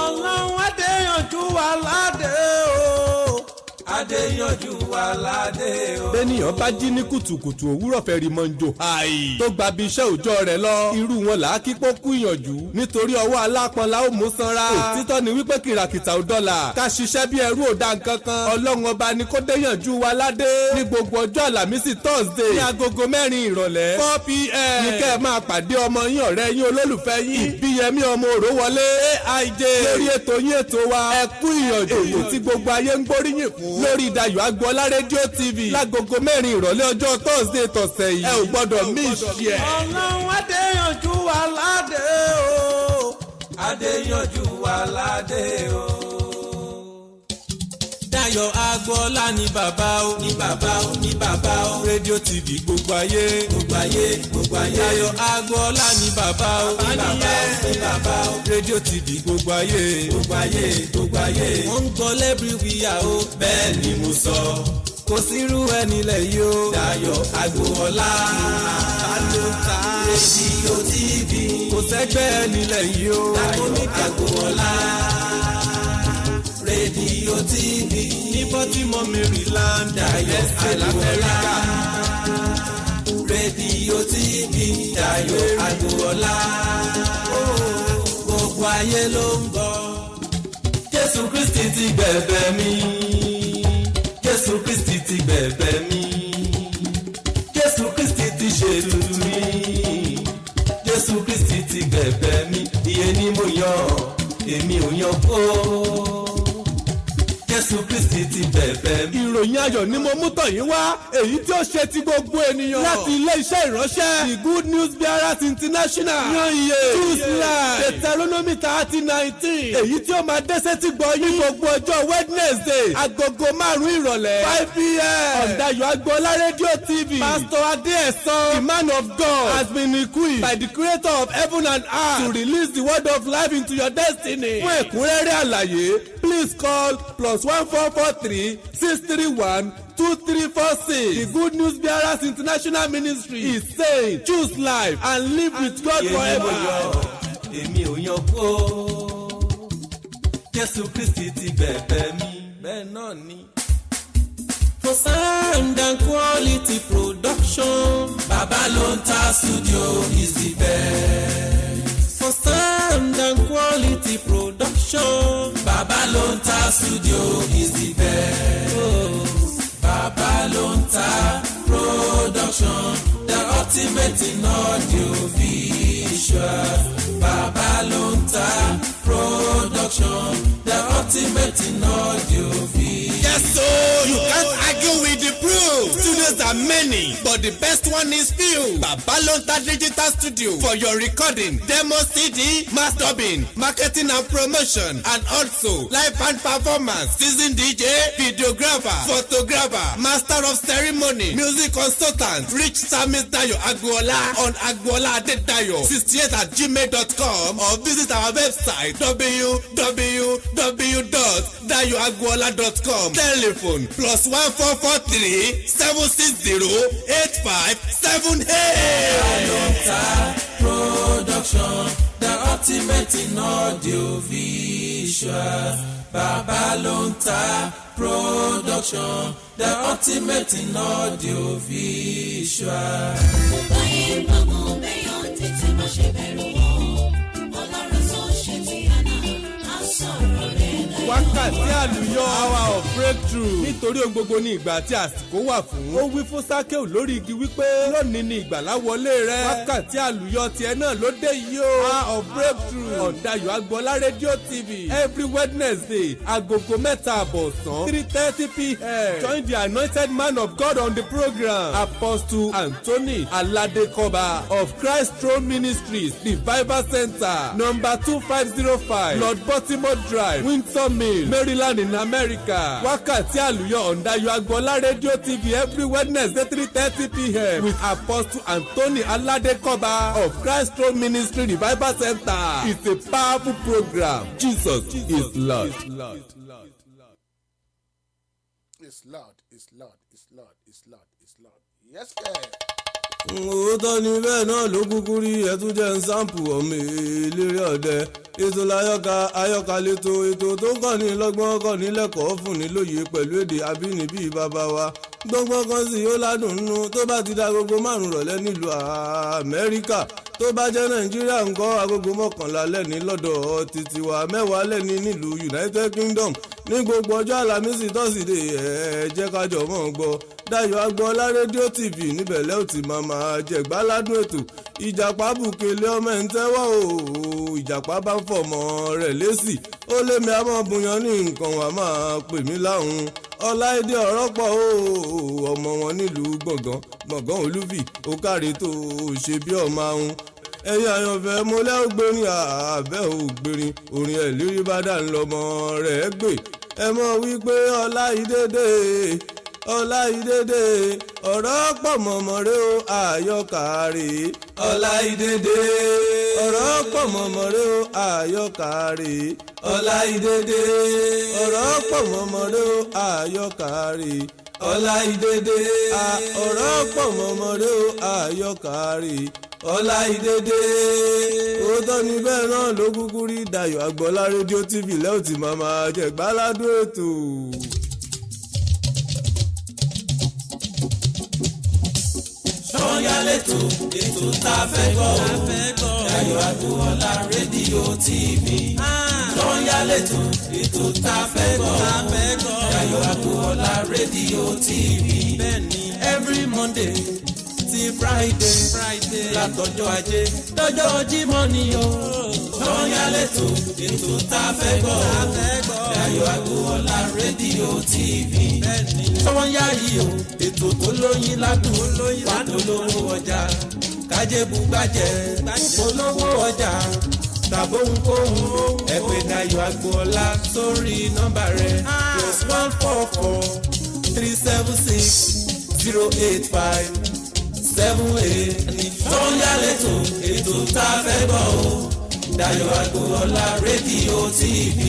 Ọlọ́run Adéyànjú wa ládé o. Adéyànjú wa ládé o. Bẹ́nìyàn bá jí ní kùtùkùtù òwúrọ̀ fẹ́ rí mọ́njò. Àì tó gba bí iṣẹ́ òòjọ́ rẹ̀ lọ. Irú wọn là á kí pọ́ kú ìyànjú. Nítorí ọwọ́ alápọn la ó mú sanra. Òtítọ́ ni wípé kìràkìtà ò dọ́là. Ká ṣiṣẹ́ bí ẹrú ò dá nǹkan kan. Ọlọ́run ọba ni kó déyànjú wa ládé. Ní gbogbo ọjọ́ Àlàmísì Thursday. Ní agogo 4 ìrọ̀lẹ́. 4 p.m. Ní kẹ́ ẹ máa pàdé ọmọ yín ọ̀rẹ́ yín olólùfẹ́ yín. Ìbíyẹmí ọmọ Òrówọlé. AIJ. Lórí ètò yín ètò wa. Ẹ kú ìyànjú. Èyí tí gbogbo ayé ń gbóríyìn fún. Lórí Dayọ̀ Agboola Radio TV lágogo 4 ìrọ̀lẹ́ ọjọ́ Thursday tọ̀sẹ̀ yìí. Ẹ ò gbọ́dọ̀ miss ẹ̀. Ọlọ́run Adéyànjú wa ládé o. Adéyànjú wa ládé o. Dayọ̀ Agboola ní bàbá o. ní bàbá o ní bàbá o. rédíò TV gbogbo ayé. gbogbo ayé gbogbo ayé. Dayọ̀ Agboola ní bàbá o. ní bàbá o ní bàbá o. rédíò TV gbogbo ayé. gbogbo ayé gbogbo ayé. wọ́n ń gbọ́ lẹ́bíríwìyà o. bẹ́ẹ̀ ni mo sọ. kò sírú ẹ̀ nílẹ̀ yìí o. Dayọ̀ Agboola. Balóńtà. rédíò TV. kò sẹ́gbẹ́ ẹ̀ nílẹ̀ yìí o. Dayọ̀ Agboola. rédíò TV. ní Baltimore Maryland. Dayọ̀ Agboola. rédíò TV. Dayọ̀ Agboola. gbogbo ayé ló ń gbọ́. Jésù Kristi ti gbẹ̀bẹ̀ mi. Jésù Kristi ti gbẹ̀bẹ̀ mi. Jésù Kristi ti ṣètùtù mi. Jésù Kristi ti gbẹ̀bẹ̀ mi. Iye ni mo yàn, èmi ò yàn kó. Jésù Kristi ti bẹ̀bẹ̀ mi. ìròyìn ayọ̀ ni mo mú tọ̀ yín wá èyí tí ó ṣe ti gbogbo ènìyàn láti ilé iṣẹ́ ìránṣẹ́ The Good News Bearers International yan iye choose life Deuteronomy 30:19 èyí tí ó máa dẹ́sẹ̀ tí gbọ́ yín gbogbo ọjọ́ Wednesday agogo 5 ìrọ̀lẹ́ 5 p.m. on Dayọ̀ Agboola Radio TV. Pastor Adeesan, the man of God, has been equipped by the creator of heaven and earth to release the word of life into your destiny. fún ẹ̀kúnrẹ́rẹ́ àlàyé please call +14436312346. The Good News Bearers International Ministry is saying choose life and live with God forever. èmi ò yan kó. Jésù Kristi ti bẹ̀bẹ̀ mi. bẹ́ẹ̀ náà ni. For sound and quality production, Babalonta Studio is the best. for sound and quality production, Babalonta Studio is the best. Babalonta Production, the ultimate in audio visual. Babalonta Production, the ultimate in audio visual. Yes, so you can't argue with the proof. Studios are many, but the best one is few. Babalonta Digital Studio for your recording, demo CD, mastering, marketing and promotion, and also live band performance, seasoned DJ, videographer, photographer, master of ceremony, music consultant. Reach Samis Dayọ̀ Agboola on Agboola Adedayo 68@gmail.com or visit our website www.dayoagboola.com. Telephone +14437608578. Babalonta Production, the ultimate in audio visual. Babalonta Production, the ultimate in audio visual. báyé gbọ́ngàn bẹ́yàn tètè má ṣe bẹ̀rù wọn Ọlọ́run tó ṣe ti àná á sọ̀rọ̀ rẹ̀ láyé. wákàtí àlùyọ hour of breakthrough nítorí ohun gbogbo ní ìgbà àti àsìkò wà fún. ó wí fún Sákéù lórí igi wípé lónìí ni ìgbàlà wọlé rẹ. wákàtí àlùyọ tiẹ̀ náà ló dé yìí o. hour of breakthrough on Dayọ̀ Agboola Radio TV every Wednesday agogo 3:30 3:30 p.m. Join the anointed man of God on the program Apostle Anthony Aladekoba of Christ Throne Ministries Revival Center number 2505 Lord Baltimore Drive Windsor Mill Maryland in America. wákàtí àlùyọ on Dayọ̀ Agboola Radio TV every Wednesday 3:30 p.m. with Apostle Anthony Aladekoba of Christ Throne Ministry Revival Center. It's a powerful program. Jesus is Lord. It's loud, it's loud, it's loud, it's loud, it's loud. Yes, sir. òótọ́ ni bẹ́ẹ̀ náà ló kúkú rí ẹtún jẹ́ ń sáǹpù ọmọ eléré ọ̀dẹ ètò ayọ́ka lẹ́tọ̀ ètò tó ń kọ́ni lọ́gbọ́n kọ́ni lẹ́kọ̀ọ́ fún ni lóye pẹ̀lú èdè abínibí bàbá wa gbọ́ngbọ́n kan sì ó ládùn nínú tó bá ti da agogo 5 rọ̀lẹ́ nílùú Amẹ́ríkà tó bá jẹ́ Nàìjíríà ńkọ́ agogo 11 lẹ́ni lọ́dọ̀ títí wa 10 lẹ́ni nílùú United Kingdom ní gbogbo ọjọ́ Àlàmísì tọ́sídẹ̀ẹ́ ẹ jẹ́ ká jọ mọ́ gbọ́ Dayọ̀ Agboola Radio TV níbẹ̀ lẹ́ ò ti máa jẹ̀gbáládùn ètò ìjàpá bùkélé ọmọ ẹ̀ ń tẹ́wọ́ o ìjàpá bá ń fọmọ rẹ̀ lésì ó lé mi àmọ́ bùyàn ní nǹkan wà máa pè mí láhùn Ọláìdé ọ̀rọ̀ pọ̀ o ọmọ wọn nílùú gbọ̀ngàn olúfì ó káre tó ṣe bí ọmọ ahun ẹ̀yin àyànfẹ́ mo lẹ́ ògbérin àbẹ́ ògbérin orin ẹ̀ lérí bá dà ń lọ́mọ rẹ̀ gbé ẹ mọ̀ wípé Ọláìdédé Ọláìdédé ọ̀rọ̀ pọ̀ mọ̀mọ́rẹ́ o àyọkàrè Ọláìdédé ọ̀rọ̀ pọ̀ mọ̀mọ́rẹ́ o àyọkàrè Ọláìdédé ọ̀rọ̀ pọ̀ mọ̀mọ́rẹ́ o àyọkàrè Ọláìdédé ọ̀rọ̀ pọ̀ mọ̀mọ́rẹ́ o àyọkàrè Ọláìdédé òótọ́ ni bẹ́ẹ̀ náà ló kúkú rí Dayọ̀ Agbọ́lá rédíò TV lẹ́yìn tí màmá jẹ̀gbáládùn ètò. Ṣóyá lẹ́tọ̀ ètò tá a fẹ́ gbọ́ o Dayọ̀ Agbọ́lá rédíò TV. Ṣóyá lẹ́tọ̀ ètò tá a fẹ́ gbọ́ o Dayọ̀ Agbọ́lá rédíò TV. Every Monday ti Friday látọjọ́ Ajé dọ́jọ́ Jímọ̀ ni o. Ṣóyá lẹ́tọ̀ ètò tá a fẹ́ gbọ́ o Dayọ̀ Agbọ́lá rédíò TV. Ṣóyá yìí o ètò tó lóyin ládùn wà lólówó ọjà kájébù gbàjẹ́ olówó ọjà tàbóhunkóhun ẹ pè Dayọ̀ Agbọ́lá sórí nọ́mbà rẹ̀ +144 376 085 78. Ṣóyá lẹ́tọ̀ ètò tá a fẹ́ gbọ́ o Dayọ̀ Agbọ́lá rédíò TV.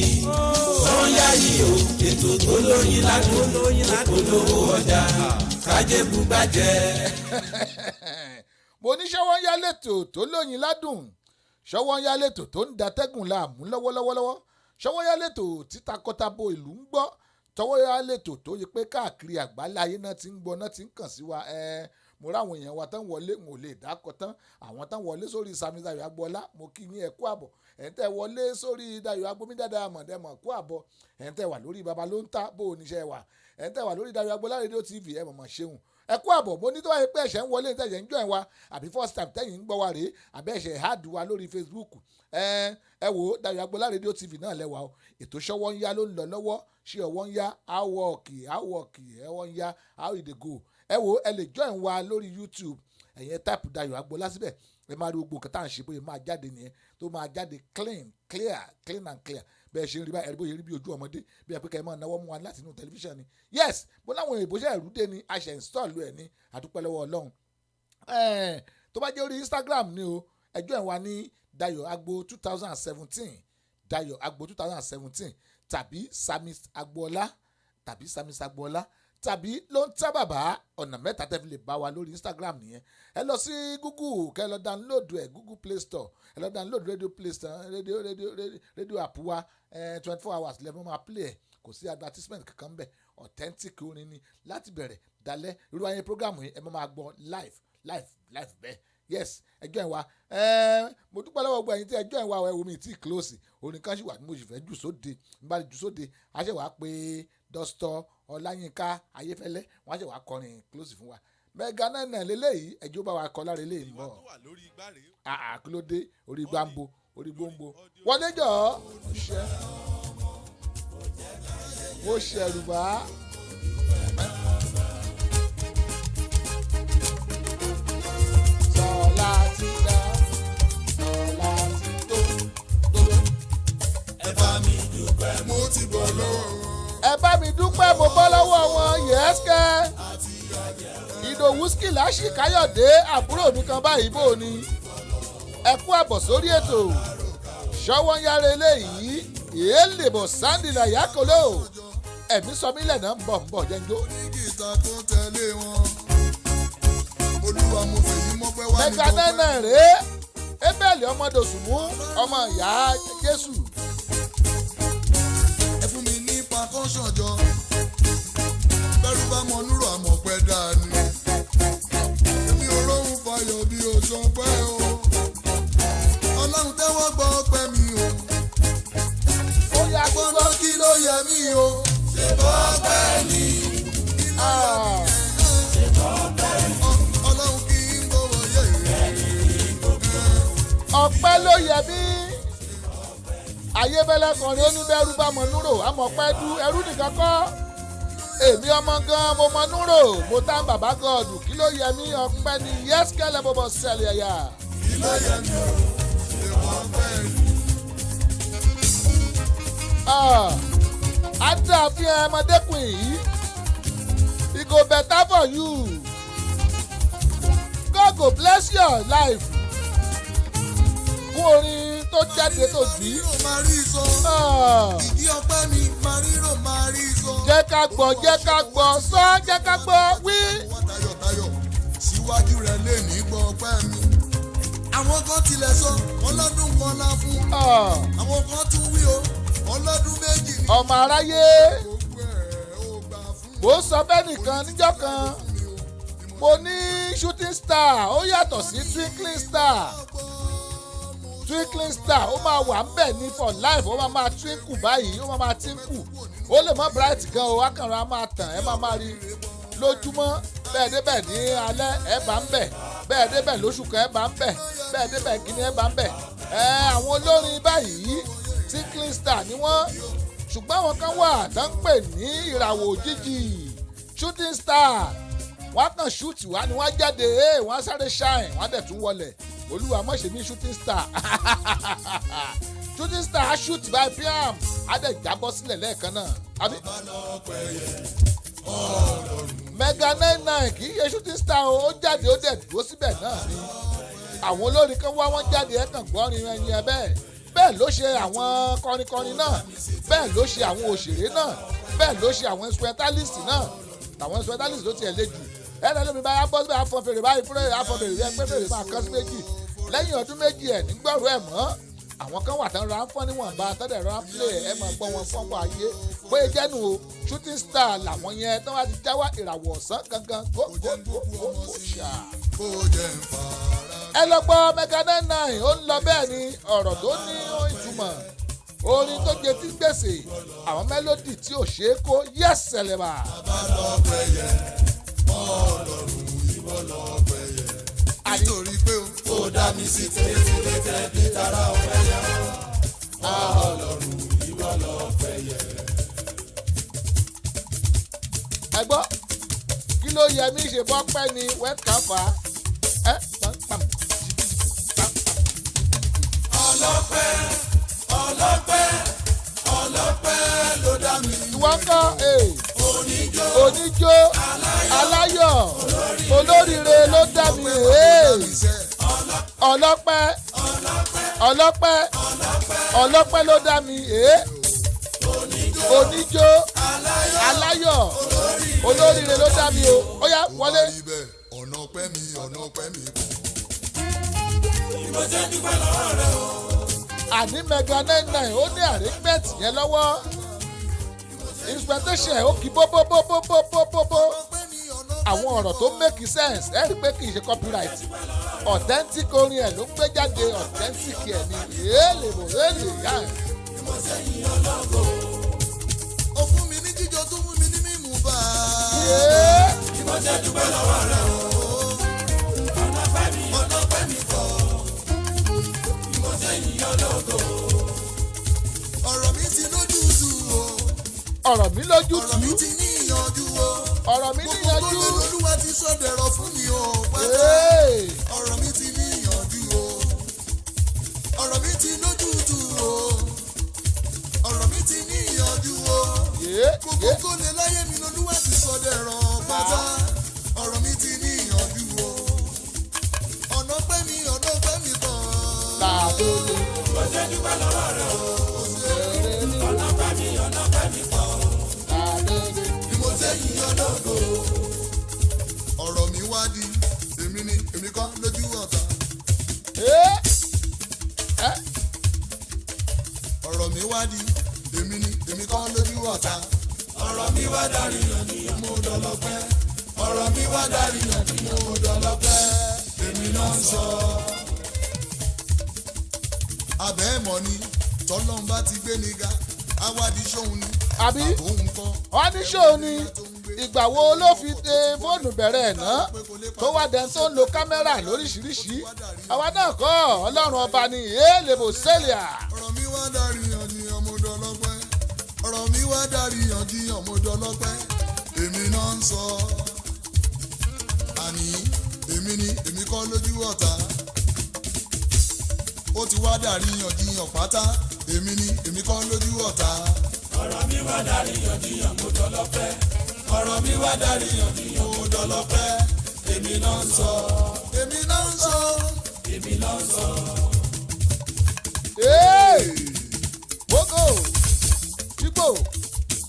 Ṣóyá yìí o ètò tó lóyin ládùn olówó ọjà kájébù gbàjẹ́. mo ní Ṣówónyá lẹ́tọ̀ tó lóyin ládùn Ṣówónyá lẹ́tọ̀ tó ń datẹ́gùn láàmú lọ́wọ́lọ́wọ́ Ṣówónyá lẹ́tọ̀ tí takọtabo ìlú ń gbọ́ Ṣówónyá lẹ́tọ̀ tó yẹ pé káàkiri àgbáláyé náà ti ń gbọ́ náà ti ń kàn sí wa mo ráwọn èèyàn wa tán wọlé mo lè dákọ tán àwọn tán wọlé sórí Sami Dayọ̀ Agbọ́lá mo kí yín ẹ kú àbọ̀ ẹ̀yin tẹ́ wọlé sórí Dayọ̀ Agbómídàdà àmọ̀dẹ́mọ̀ kú àbọ̀ ẹ̀yin tẹ́ wà lórí Babalóńtà bó o níṣẹ́ wà ẹ̀yin tẹ́ wà lórí Dayọ̀ Agbọ́lá rédíò TV ẹ̀ mọ̀mọ̀ ṣeun ẹ kú àbọ̀ mo ní tó wáyé pé ẹ̀ṣẹ̀ ń wọlé tẹ̀yẹ̀ ń join wa àbí first time tẹ̀yìn ń gbọ́ wa rèé àbí ẹ̀ṣẹ̀ hard wa lórí Facebook ẹ wò Dayọ̀ Agbọ́lá rédíò TV náà lẹ́wà o ètò Ṣówónyá ló ń lọ lọ́wọ́ ṣé ọwọ́ ń yá àwọ̀kì ẹwọ́ ń yá how e dey go ẹ wò ẹ lè join wa lórí YouTube ẹ̀yin táìpù Dayọ̀ Agbọ́lá síbẹ̀ ẹ máa rí gbogbo nǹkan tá à ń ṣe bóyá máa jáde nìyẹn tó máa jáde clean and clear bẹ́ẹ̀ ṣe ń rí báyìí ẹ̀rí bóyá rí bí ojú ọmọdé bí ẹ pé kẹ́ ẹ máa náwó mú wa láti inú tẹlifíṣàn ni yes mo láwọn èèbó ṣe ẹ̀rú dé ni a ṣe install ẹ̀ ní àdúpẹ́ lọ́wọ́ Ọlọ́run tó bá jẹ́ orí Instagram ni o ẹ join wa ní Dayọ̀ Agbo 2017 Dayọ̀ Agbo 2017 tàbí Sami Agbọ́lá tàbí ló ń tẹ́ bàbá ọ̀nà mẹ́ta tẹ́ fi lè bá wa lórí Instagram nìyẹn ẹ lọ sí Google kẹ́ ẹ lọ download ẹ̀ Google Play Store ẹ lọ download radio Play Store radio app wa 24 hours lẹ́mọ́ máa play ẹ̀ kò sí advertisement kankan bẹ́ẹ̀ authentic orin ni láti bẹ̀rẹ̀ dalẹ̀ irú ayé program yìí ẹ máa gbọ́ live bẹ́ẹ̀ yes ẹ join wa mo dúpẹ́ lọ́wọ́ gbọ́ ẹ̀yin tí ẹ join wa ẹ wo mi tí close orin kan sì wà ní mo sì fẹ́ jù sóde n bá jù sóde a ṣe wá pé Dr. Ọláyínká Ayéfẹ́lẹ́ wọ́n á ṣe wá kọrin close fún wa mẹ́ga náà lélẹ́yìí ẹjọ́ bá wa kọ lára eléyìí ń bọ̀ àkílódé orí gbàǹbo orí gbòǹbo wọlé jọ mo ṣẹ̀rù bá. Sọlá ti dá sọlá ti tó Ẹ bá mi dúpẹ́ mo ti bọ̀ lọ́wọ́ wọn. ẹ bá mi dúpẹ́ mo bọ́ lọ́wọ́ wọn yẹ́sìkẹ́ Ìdòwú Skìláṣì Káyọ̀dé àbúrò mi kan báyìí bò ní ẹ kú àbọ̀ sórí ètò Ṣówónyá eléyìí èélèbọ̀ sándìlà yàkóló ẹ̀mí sọmílẹ̀ náà ń bọ̀ jẹ́njó. onígìtà tó tẹ̀lé wọn Olúwa mo fèyí mọ́pẹ́ wá ní mẹ́ga náà rèé Ébẹ̀lì ọmọdòsùnmú ọmọ ìyá Jésù. ẹ fún mi ní pakọ́ṣọ̀jọ́ bẹ́rù bá mọ núrò àmọ̀ pẹ́ dání èmi ò róhùn fayọ̀ bí o sọ pé o Ọlọ́run tẹ́wọ́ gbọ́ ọpẹ́ mi o ó yá gbọ́dọ̀ kí ló yẹ mí o ṣe bọ́ ọpẹ́ ni Ọlọ́run kí n gbọ́wọ́ yẹ ọpẹ́ ló yẹ bí Ayébẹ́lẹ́ kọrin ó ní bẹ́rù bá mọ núrò àmọ́ pẹ́ dú ẹrú nìkan kọ́ èmi ọmọ gan mo mọ núrò mo tá bàbá gọ́ọ̀dù kí ló yẹ mí ọpẹ́ ni yẹ́sìkẹ́lẹ́ bọ̀bọ̀ sẹ́lẹ̀ ẹ̀yà. kí ló yẹ mí o ṣe bọ́ ọpẹ́ ni. á dà fi hàn ọmọdékùnrin yìí. It go better for you. God go bless your life. Fún orin tó jáde tó dì í. máa rí sọ. ìdí ọpẹ́ mi máa ríro máa rí sọ. Jẹ́ ká gbọ́ sọ, jẹ́ ká gbọ́ wí. wọ́n tayọ̀tayọ̀ síwájú rẹ̀ lè ní gbọ́ ọpẹ́ mi. àwọn kan tilẹ̀ sọ ọlọ́dún kan la fún. àwọn kan tún wí o ọlọ́dún méjì ni. Ọmọ aráyé. gbogbo ẹ̀ ó gbà fún mi. Mo sọ bẹ́ẹ̀ nìkan níjọ́ kan. Mo ní shooting star ó yàtọ̀ sí twinkling star. Twinkling star ó máa wà ńbẹ̀ ní for life, ó máa twinkle báyìí, ó máa twinkle. Ó lè mọ́ bright gan o, akànrọ̀ á máa tàn, ẹ máa rí lójúmọ́. Bẹ́ẹ̀ débẹ̀ ní alẹ́ ẹ bá ń bẹ̀, bẹ́ẹ̀ débẹ̀ lóṣù kan ẹ bá ń bẹ̀, bẹ́ẹ̀ débẹ̀ gíní ẹ bá ń bẹ̀. Àwọn olórin báyìí twinkling star ni wọ́n, ṣùgbọ́n àwọn kan wà tó ń pè ní ìràwọ̀ òjijì shooting star. Wọ́n kàn shoot wá ni wọ́n jáde, wọ́n sáré shine, wọ́n dẹ̀ tún wọlẹ̀. Olúwa mọ̀ ṣe mí shooting star. Shooting star shoot by pm á dẹ̀ jábọ́ sílẹ̀ lẹ́ẹ̀kan náà. Àbí? Mega 99 kì í ṣe shooting star o, ó jáde ó dẹ̀ dúró síbẹ̀ náà ni. Àwọn olórin kan wá wọ́n jáde ẹ̀ kàn gbọ́rin ẹyin ẹ bẹ́ẹ̀. Bẹ́ẹ̀ ló ṣe àwọn kọrinkọrin náà, bẹ́ẹ̀ ló ṣe àwọn òṣèré náà, bẹ́ẹ̀ ló ṣe àwọn instrumentalist náà. Àwọn instrumentalist ló tiẹ̀ le jù. Ẹ̀rọ lómi bá bọ́ síbẹ̀ afọ fèrè báyìí fúnra afọ fèrè rẹ̀ pé fèrè máa kán sí méjì. Lẹ́yìn ọdún méjì ẹ̀ nígbọ̀rọ̀ ẹ̀ mọ́. Àwọn kan wà tán ra ń fọ́n níwọ̀nba tọ́dẹ̀ ra ń play ẹ̀ máa gbọ́ wọn fọ́n bọ̀ ayé. Bóyá jẹ́nu o shooting star làwọn yẹn tán wá ti jáwá ìràwọ̀ ọ̀sán gangan go ṣá. Ẹ lọ gbọ́ Mega 99 ó ń lọ bẹ́ẹ̀ ni ọ̀rọ̀ tó ní ìtumọ̀. Orin tó jẹ tí gbèsè àwọn mélòdì tí ò ṣeé kó yẹ́sẹ̀lẹ̀bà. nítorí pé ó dá mi sí tẹ́tẹ́tẹ́ bí tara ọ̀fẹ́ yẹ. Ọlọ́run ìwọ lọ́fẹ́ yẹ. Ẹ gbọ́ kí ló yẹ mí ṣe bọ́ pẹ́ ni wẹ́ẹ̀káfà ọlọ́pẹ́ ló dá mi. Ìwọ ńkọ́ oníjó aláyọ̀ olóríire ló dá mi. Ọlọ́pẹ́ ló dá mi. Oníjó aláyọ̀ olóríire ló dá mi o. Ó yá wọlé. ọ̀nà ọpẹ́ mi ìmọ̀jẹ́ dúpẹ́ lọ́wọ́ rẹ o. Àní Mega 99 ó ní arrangement yẹn lọ́wọ́. Instrumentation ó kì í bóbóbóbóbóbóbó. Àwọn ọ̀rọ̀ tó make sense ẹ rí pé kì í ṣe copyright. Authentic orin ẹ̀ ló gbé jáde authentic ẹ̀ ni èèlè yá ẹ̀. ó fún mi ní jíjọ tó fún mi ní mímú bá a. ìmọ̀jẹ́ dúpẹ́ lọ́wọ́ rẹ o. ọlọ́pẹ́ mi kọ́. ìmọ̀jẹ́ yìí ọlọ́gọ́. ọ̀rọ̀ mi ti lójú tu o. Ọ̀rọ̀ mi lójú ọ̀rọ̀ mi tù. ti ní ìyànjú o. Ọ̀rọ̀ mi níyanjú. gbogbo olúwa ti sọ̀dẹ̀rọ̀ fún mi o. pátá ọ̀rọ̀ mi ti ní ìyànjú o. ọ̀rọ̀ mi ti lójú tu o. ọ̀rọ̀ mi ti ní ìyànjú o. gbogbo tó lè láyé mi lolúwa ti sọ̀dẹ̀rọ̀ pátá ọ̀rọ̀ mi ti ní ìyànjú o. ọ̀nà pẹ́ mi tán. Làbẹ̀lẹ̀. ìmọ̀jẹ́ dúpẹ́ lọ́wọ́ rẹ o. ọlọ́pẹ́ mi kọ́. ìmọ̀jẹ́ yìí ọlọ́gọ́. ọ̀rọ̀ mi wá di èmi ni èmi kọ́ lójú ọ̀tá. ọ̀rọ̀ mi wá di èmi ni èmi kọ́ lójú ọ̀tá. ọ̀rọ̀ mi wá darí yàn ní mo dọ̀lọ́pẹ́. ọ̀rọ̀ mi wá darí yàn ní mo dọ̀lọ́pẹ́. èmi náà ń sọ. abẹ́ ẹ̀mọ́ ni tọ́lọ́n bá ti gbé ni ga awádìí sóhun ni. Àbí òun kọ́. wọ́n ní ṣòun ni ìgbà wo ló fi de fóònù bẹ̀rẹ̀ ẹ̀ ná tó wá dẹ̀ tó ń lo kámẹ́rà lóríṣiríṣi. Àwa náà kọ́ Ọlọ́run ọba ni èèlèbò sẹ́lìà. ọ̀rọ̀ mi wá darí yàn ní ọmọ dọ̀lọ́pẹ́. ọ̀rọ̀ mi wá darí yàn ní ọmọ dọ̀lọ́pẹ́. èmi náà ń sọ. àní èmi ni èmi kọ́ lójú ọ̀tá. ó ti wá darí yàn ní ọ̀pátá. èmi ni èmi kọ́ lójú ọ̀tá. ọ̀rọ̀ mi wá wá dáríyànjiyàn mo dọlọ́pẹ́. ọ̀rọ̀ mi wá dáríyànjiyàn mo dọlọ́pẹ́. èmi náà ń sọ. èmi náà ń sọ. èmi náà ń sọ. Boko, Igbo,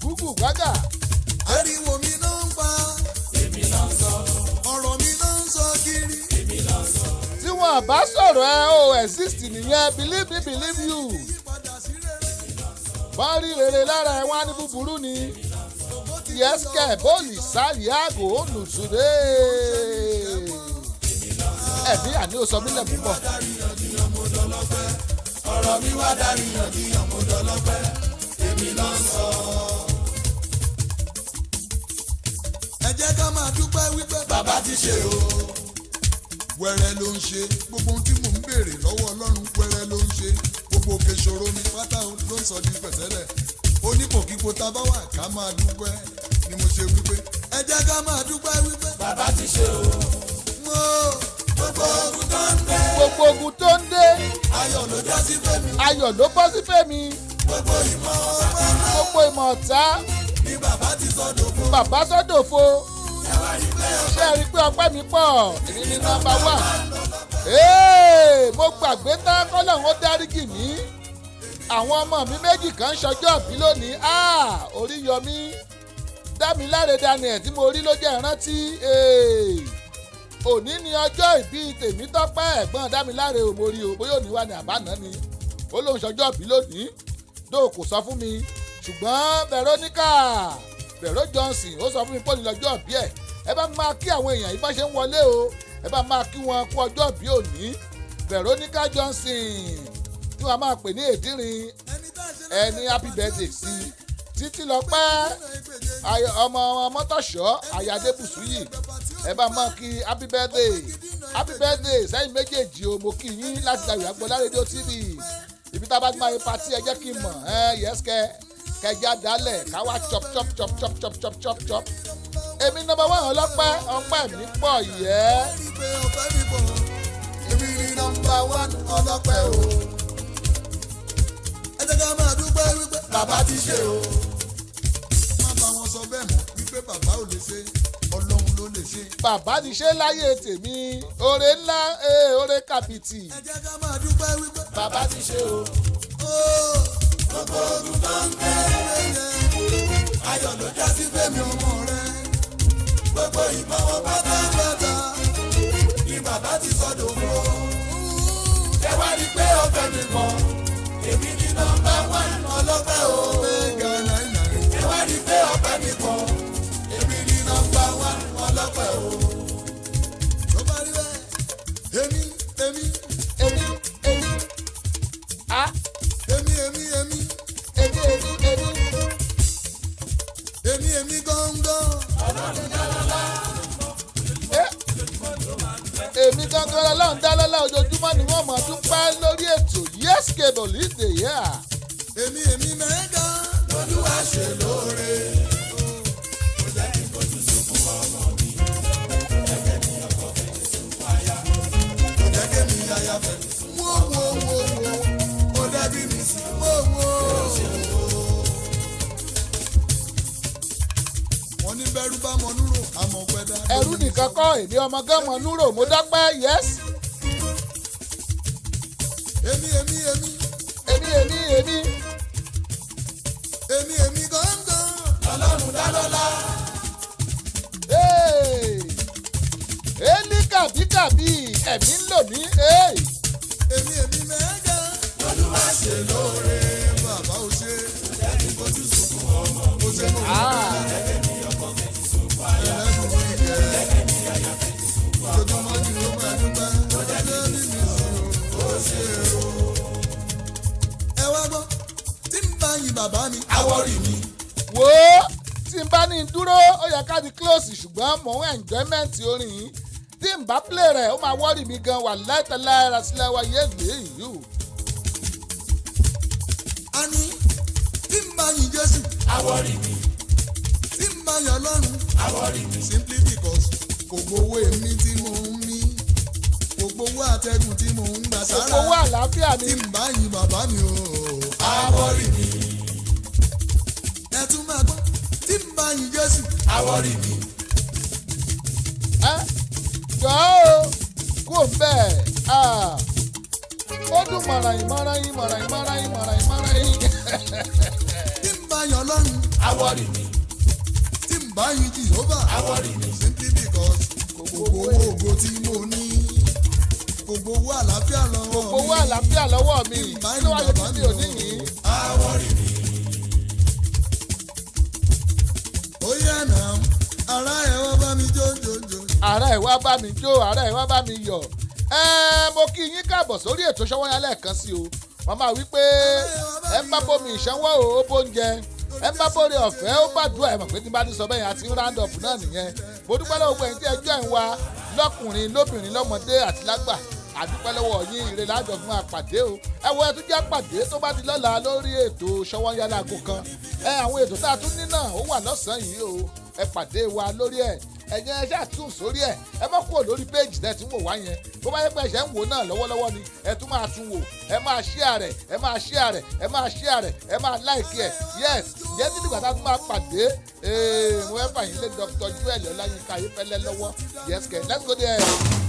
Gugu, Gaga. ariwo mi náà ń pa. èmi náà ń sọ. ọ̀rọ̀ mi náà ń sọ kiri. èmi náà ń sọ. Tí wọn bá sọ̀rọ̀ ẹ o exist nìyẹn believe me believe you. Wọ́n rí rere lára ẹ̀ wọ́n á ní búburú ni. Yẹ́sìkẹ̀ bóòlì sáàlì àgò olùsùdé. Ẹ̀mí àní ó sọ mílẹ̀ púpọ̀. ọ̀rọ̀ mi wá dáríyànjiyàn mo dọlọ́pẹ́. èmi náà ń sọ. ẹ jẹ́ ká máa dúpẹ́ wípé bàbá ti ṣe o. wẹ́rẹ́ ló ń ṣe gbogbo ohun tí mò ń béèrè lọ́wọ́ ọlọ́run wẹ́rẹ́ ló ń ṣe gbogbo òkè ṣòro mi pátá ló ń sọ di pẹ̀tẹ́lẹ̀ onípòkípo tá a bá wà ká máa dúpẹ́ ni mo ṣe wípé ẹ jẹ́ ká máa dúpẹ́ wípé bàbá ti ṣe o. gbogbo ogun tó ń dé. Gbogbo ogun tó ń dé. ayọ̀ ló já sí fẹ́mi. Ayọ̀ ló bọ́ sí Fẹ́mi. gbogbo ìmọ̀ ọ̀pẹ náà Gbogbo ìmọ̀ ọ̀tá. ni bàbá ti sọ̀dọ̀ fún. Bàbá sọ́dọ̀fo. ẹ wá rí pé Ṣé ẹ rí i pé ọpẹ́ mi pọ̀? Èmi ni nọ́mbà wà. Mo gbàgbé tán kọ́lọ́hún ó dáríjì mí. Àwọn ọmọ mi méjì kan ń ṣọjọ́ ìbí lónìí. Orí yọ mí. Dámiláre Daniel tí mo rí ló jẹ́ ìrántí. Òní ni ọjọ́ ìbí Tèmítọ́pẹ́ ẹ̀gbọ́n Dámiláre ò mo rí o bóyá òní wà ní àbáná ni. Ó lóun ṣọjọ́ ìbí lónìí. Dóò kò sọ fún mi. Ṣùgbọ́n Veronica Vero Johnson ó sọ fún mi pé òní lọ́jọ́ ìbí ẹ̀. Ẹ bá máa kí àwọn èèyàn yìí bá ṣe ń wọlé o. Ẹ bá máa kí wọn kú ọjọ́ ìbí òní. Veronica Johnson tí wọ́n máa pè ní èdìrín ẹni happy birthday sí Títí Lọ́pẹ́ ọmọ Mọ́tọ̀ṣọ́ Ayádébùsù yìí. Ẹ bá máa kí happy birthday sẹ́yìn méjèèjì o mo kí yín láti Dayọ̀ Agboola rédíò TV. Ibi tá a bá gbá yín patí ẹ jẹ́ kí n mọ̀ yẹ́sìkẹ́ kẹjá dálẹ̀ káwá chop chop chop chop chop chop chop chop. Èmi nọ́mbà wà ọlọ́pẹ́ ọpẹ́ mi pọ̀ yẹ́. èmi ni nọ́mbà one ọlọ́pẹ́ o. ẹ jẹ́ ká máa dúpẹ́ wípé bàbá ti ṣe o. má bá wọn sọ bẹ́ẹ̀ mọ́ wípé bàbá ò lè ṣe ọlọ́run ló lè ṣe. Bàbá ti ṣe láyé tèmi oore ńlá oore kàbìtì. ẹ jẹ́ ká máa dúpẹ́ wípé Bàbá ti ṣe o. gbogbo ogun tó ń gbé ayọ̀ ló já sí fẹ́mi ọmọ rẹ. gbogbo ìmọ̀ wọn pátápátá ni bàbá ti sọ̀dọ̀ fún ọ. ẹ wá rí i pé ọ̀fẹ́ mi kọ́ èmi ní nọ́mbà one ọlọ́pẹ́ o. ẹ wá rí i pé ọ̀fẹ́ mi kọ́ èmi ní nọ́mbà one ọlọ́pẹ́ o. tó bá rí bẹ́ẹ̀ èmi Èmi èmi gangan lọ́lọ́run dá lọ́lá ojoojúmọ́ ni wọ́n mọ̀ dúpẹ́ lórí ètò Yes Cable is the year. èmi mẹ́ga lọ́lúwa ṣe lóore. ó jẹ́ kí n kojú sunkún ọmọ mi. ẹ̀jẹ̀ mi ọkọ fẹ́ sunkún aya. ó jẹ́ kí mi aya fẹ́ sunkún ọmọ. ó dẹ́bi mi sí. wọ́n ní bẹ́rù bá mọ núrò àmọ́ pẹ́dá. Ẹ̀rú nìkan kọ́ èmi ọmọ gánmọ̀ núrò mo dọ́pẹ́ yes. èmi gángan lọ́lọ́run dá lọ́lá. Èlí kàbíkàbí ẹ̀mí ń lò mí. èmi mẹ́ga lọ́lúwa ṣe lóore. bàbá ò ṣe jẹ́ kí n kojú sunkún ọmọ mi. ó ṣe mọ̀ ẹ̀jẹ̀ mi ọkọ fẹ́ ti sunkún aya. ẹ̀jẹ̀ mi aya fẹ́ ti sunkún ọmọ. ojoojúmọ́ ni ó máa dúpẹ́. ó jẹ́ kí mi sí o. ó ṣe o. ẹ wá gbọ́ tí n bá yin bàbá mi àwọ̀rì mi. Wo tí n bá ní dúró ó yẹ ká di close ṣùgbọ́n mò ń enjoyment orin yìí. Tí n bá play rẹ̀ ó máa wọ́rì mi gan wà láìtẹ́lá ẹ̀rọ sílẹ̀ wa yé gbé ìlú. a ní tí n bá yin Jésù àwọ̀rì mi. tí n bá yin Ọlọ́run àwọ̀rì mi. simply because kò gbowó èmi tí mò ń mí. kò gbowó àtẹ̀gùn tí mò ń gbà sára. Owó àlàáfíà mi. tí n bá yin bàbá mi o àwọ̀rì mi. ẹ tún máa gbọ́ tí ń bá yin Jésù. àwọ̀rì mi. jọ̀ọ́ kú òun bẹ́ẹ̀ ó dùn mọ̀ràyìn mọ̀ràyìn mọ̀ràyìn mọ̀ràyìn mọ̀ràyìn mọ̀ràyìn. tí ń bá yin Ọlọ́run. àwọ̀rì mi. tí ń bá yin Jehovah. àwọ̀rì mi. simply because gbogbo ògo tí mo ní gbogbo owó àlàáfíà lọ́wọ́ mi. gbogbo owó àlàáfíà lọ́wọ́ mi kí ló wáyé kí mi ò ní yìí. àwọ̀rì mi. ó yẹ náà ara ẹ̀ wá bá mi jójójó. ààrẹ ìwá bá mi jó ààrẹ ìwá bá mi yọ̀ mo kí yín káàbọ̀ sórí ètò Ṣọ́wọ́nyá lẹ́ẹ̀kan sí o wọ́n máa wí pé ẹ ń bá bomi ìṣánwó ó bóúnjẹ ẹ ń bá bóre ọ̀fẹ́ ó bá dùn ẹ̀ mọ̀ pé tí bá ti sọ bẹ́ẹ̀ àti round up náà nìyẹn mo dúpẹ́ lọ́wọ́ gbẹ̀yìn tí ẹjọ́ ẹ̀ ń wa lọ́kùnrin lóbìnrin lọ́mọdé àti lágbà àdúpẹ́ lọ́wọ́ yín ire lájọ fún àpàdé o ẹ wo ẹ tún jẹ́ àpàdé tó bá di lọ́la lórí ètò Ṣọ́wọ́nyá láago kan àwọn ètò tá a tún ní náà ó wà lọ́sàn-án yìí o ẹ pàdé wa lórí ẹ̀ ẹ̀yẹn ẹ ṣáà tún sórí ẹ̀ ẹ má kúrò lórí péjì tẹ́ tí ń wò wá yẹn bó bá yẹ pé ẹ̀ṣẹ̀ ń wò náà lọ́wọ́lọ́wọ́ ni ẹ tún máa tún wò ẹ máa share rẹ̀ ẹ máa share rẹ̀ ẹ máa share rẹ̀ ẹ máa like ẹ̀ yes ǹjẹ́ tí nígbà tá a tún máa pàdé mo fẹ́ fà yín lé Dr. Joel Ọláyínká Ayéfẹ́lẹ́ lọ́wọ́ yes kẹ́ let's go there.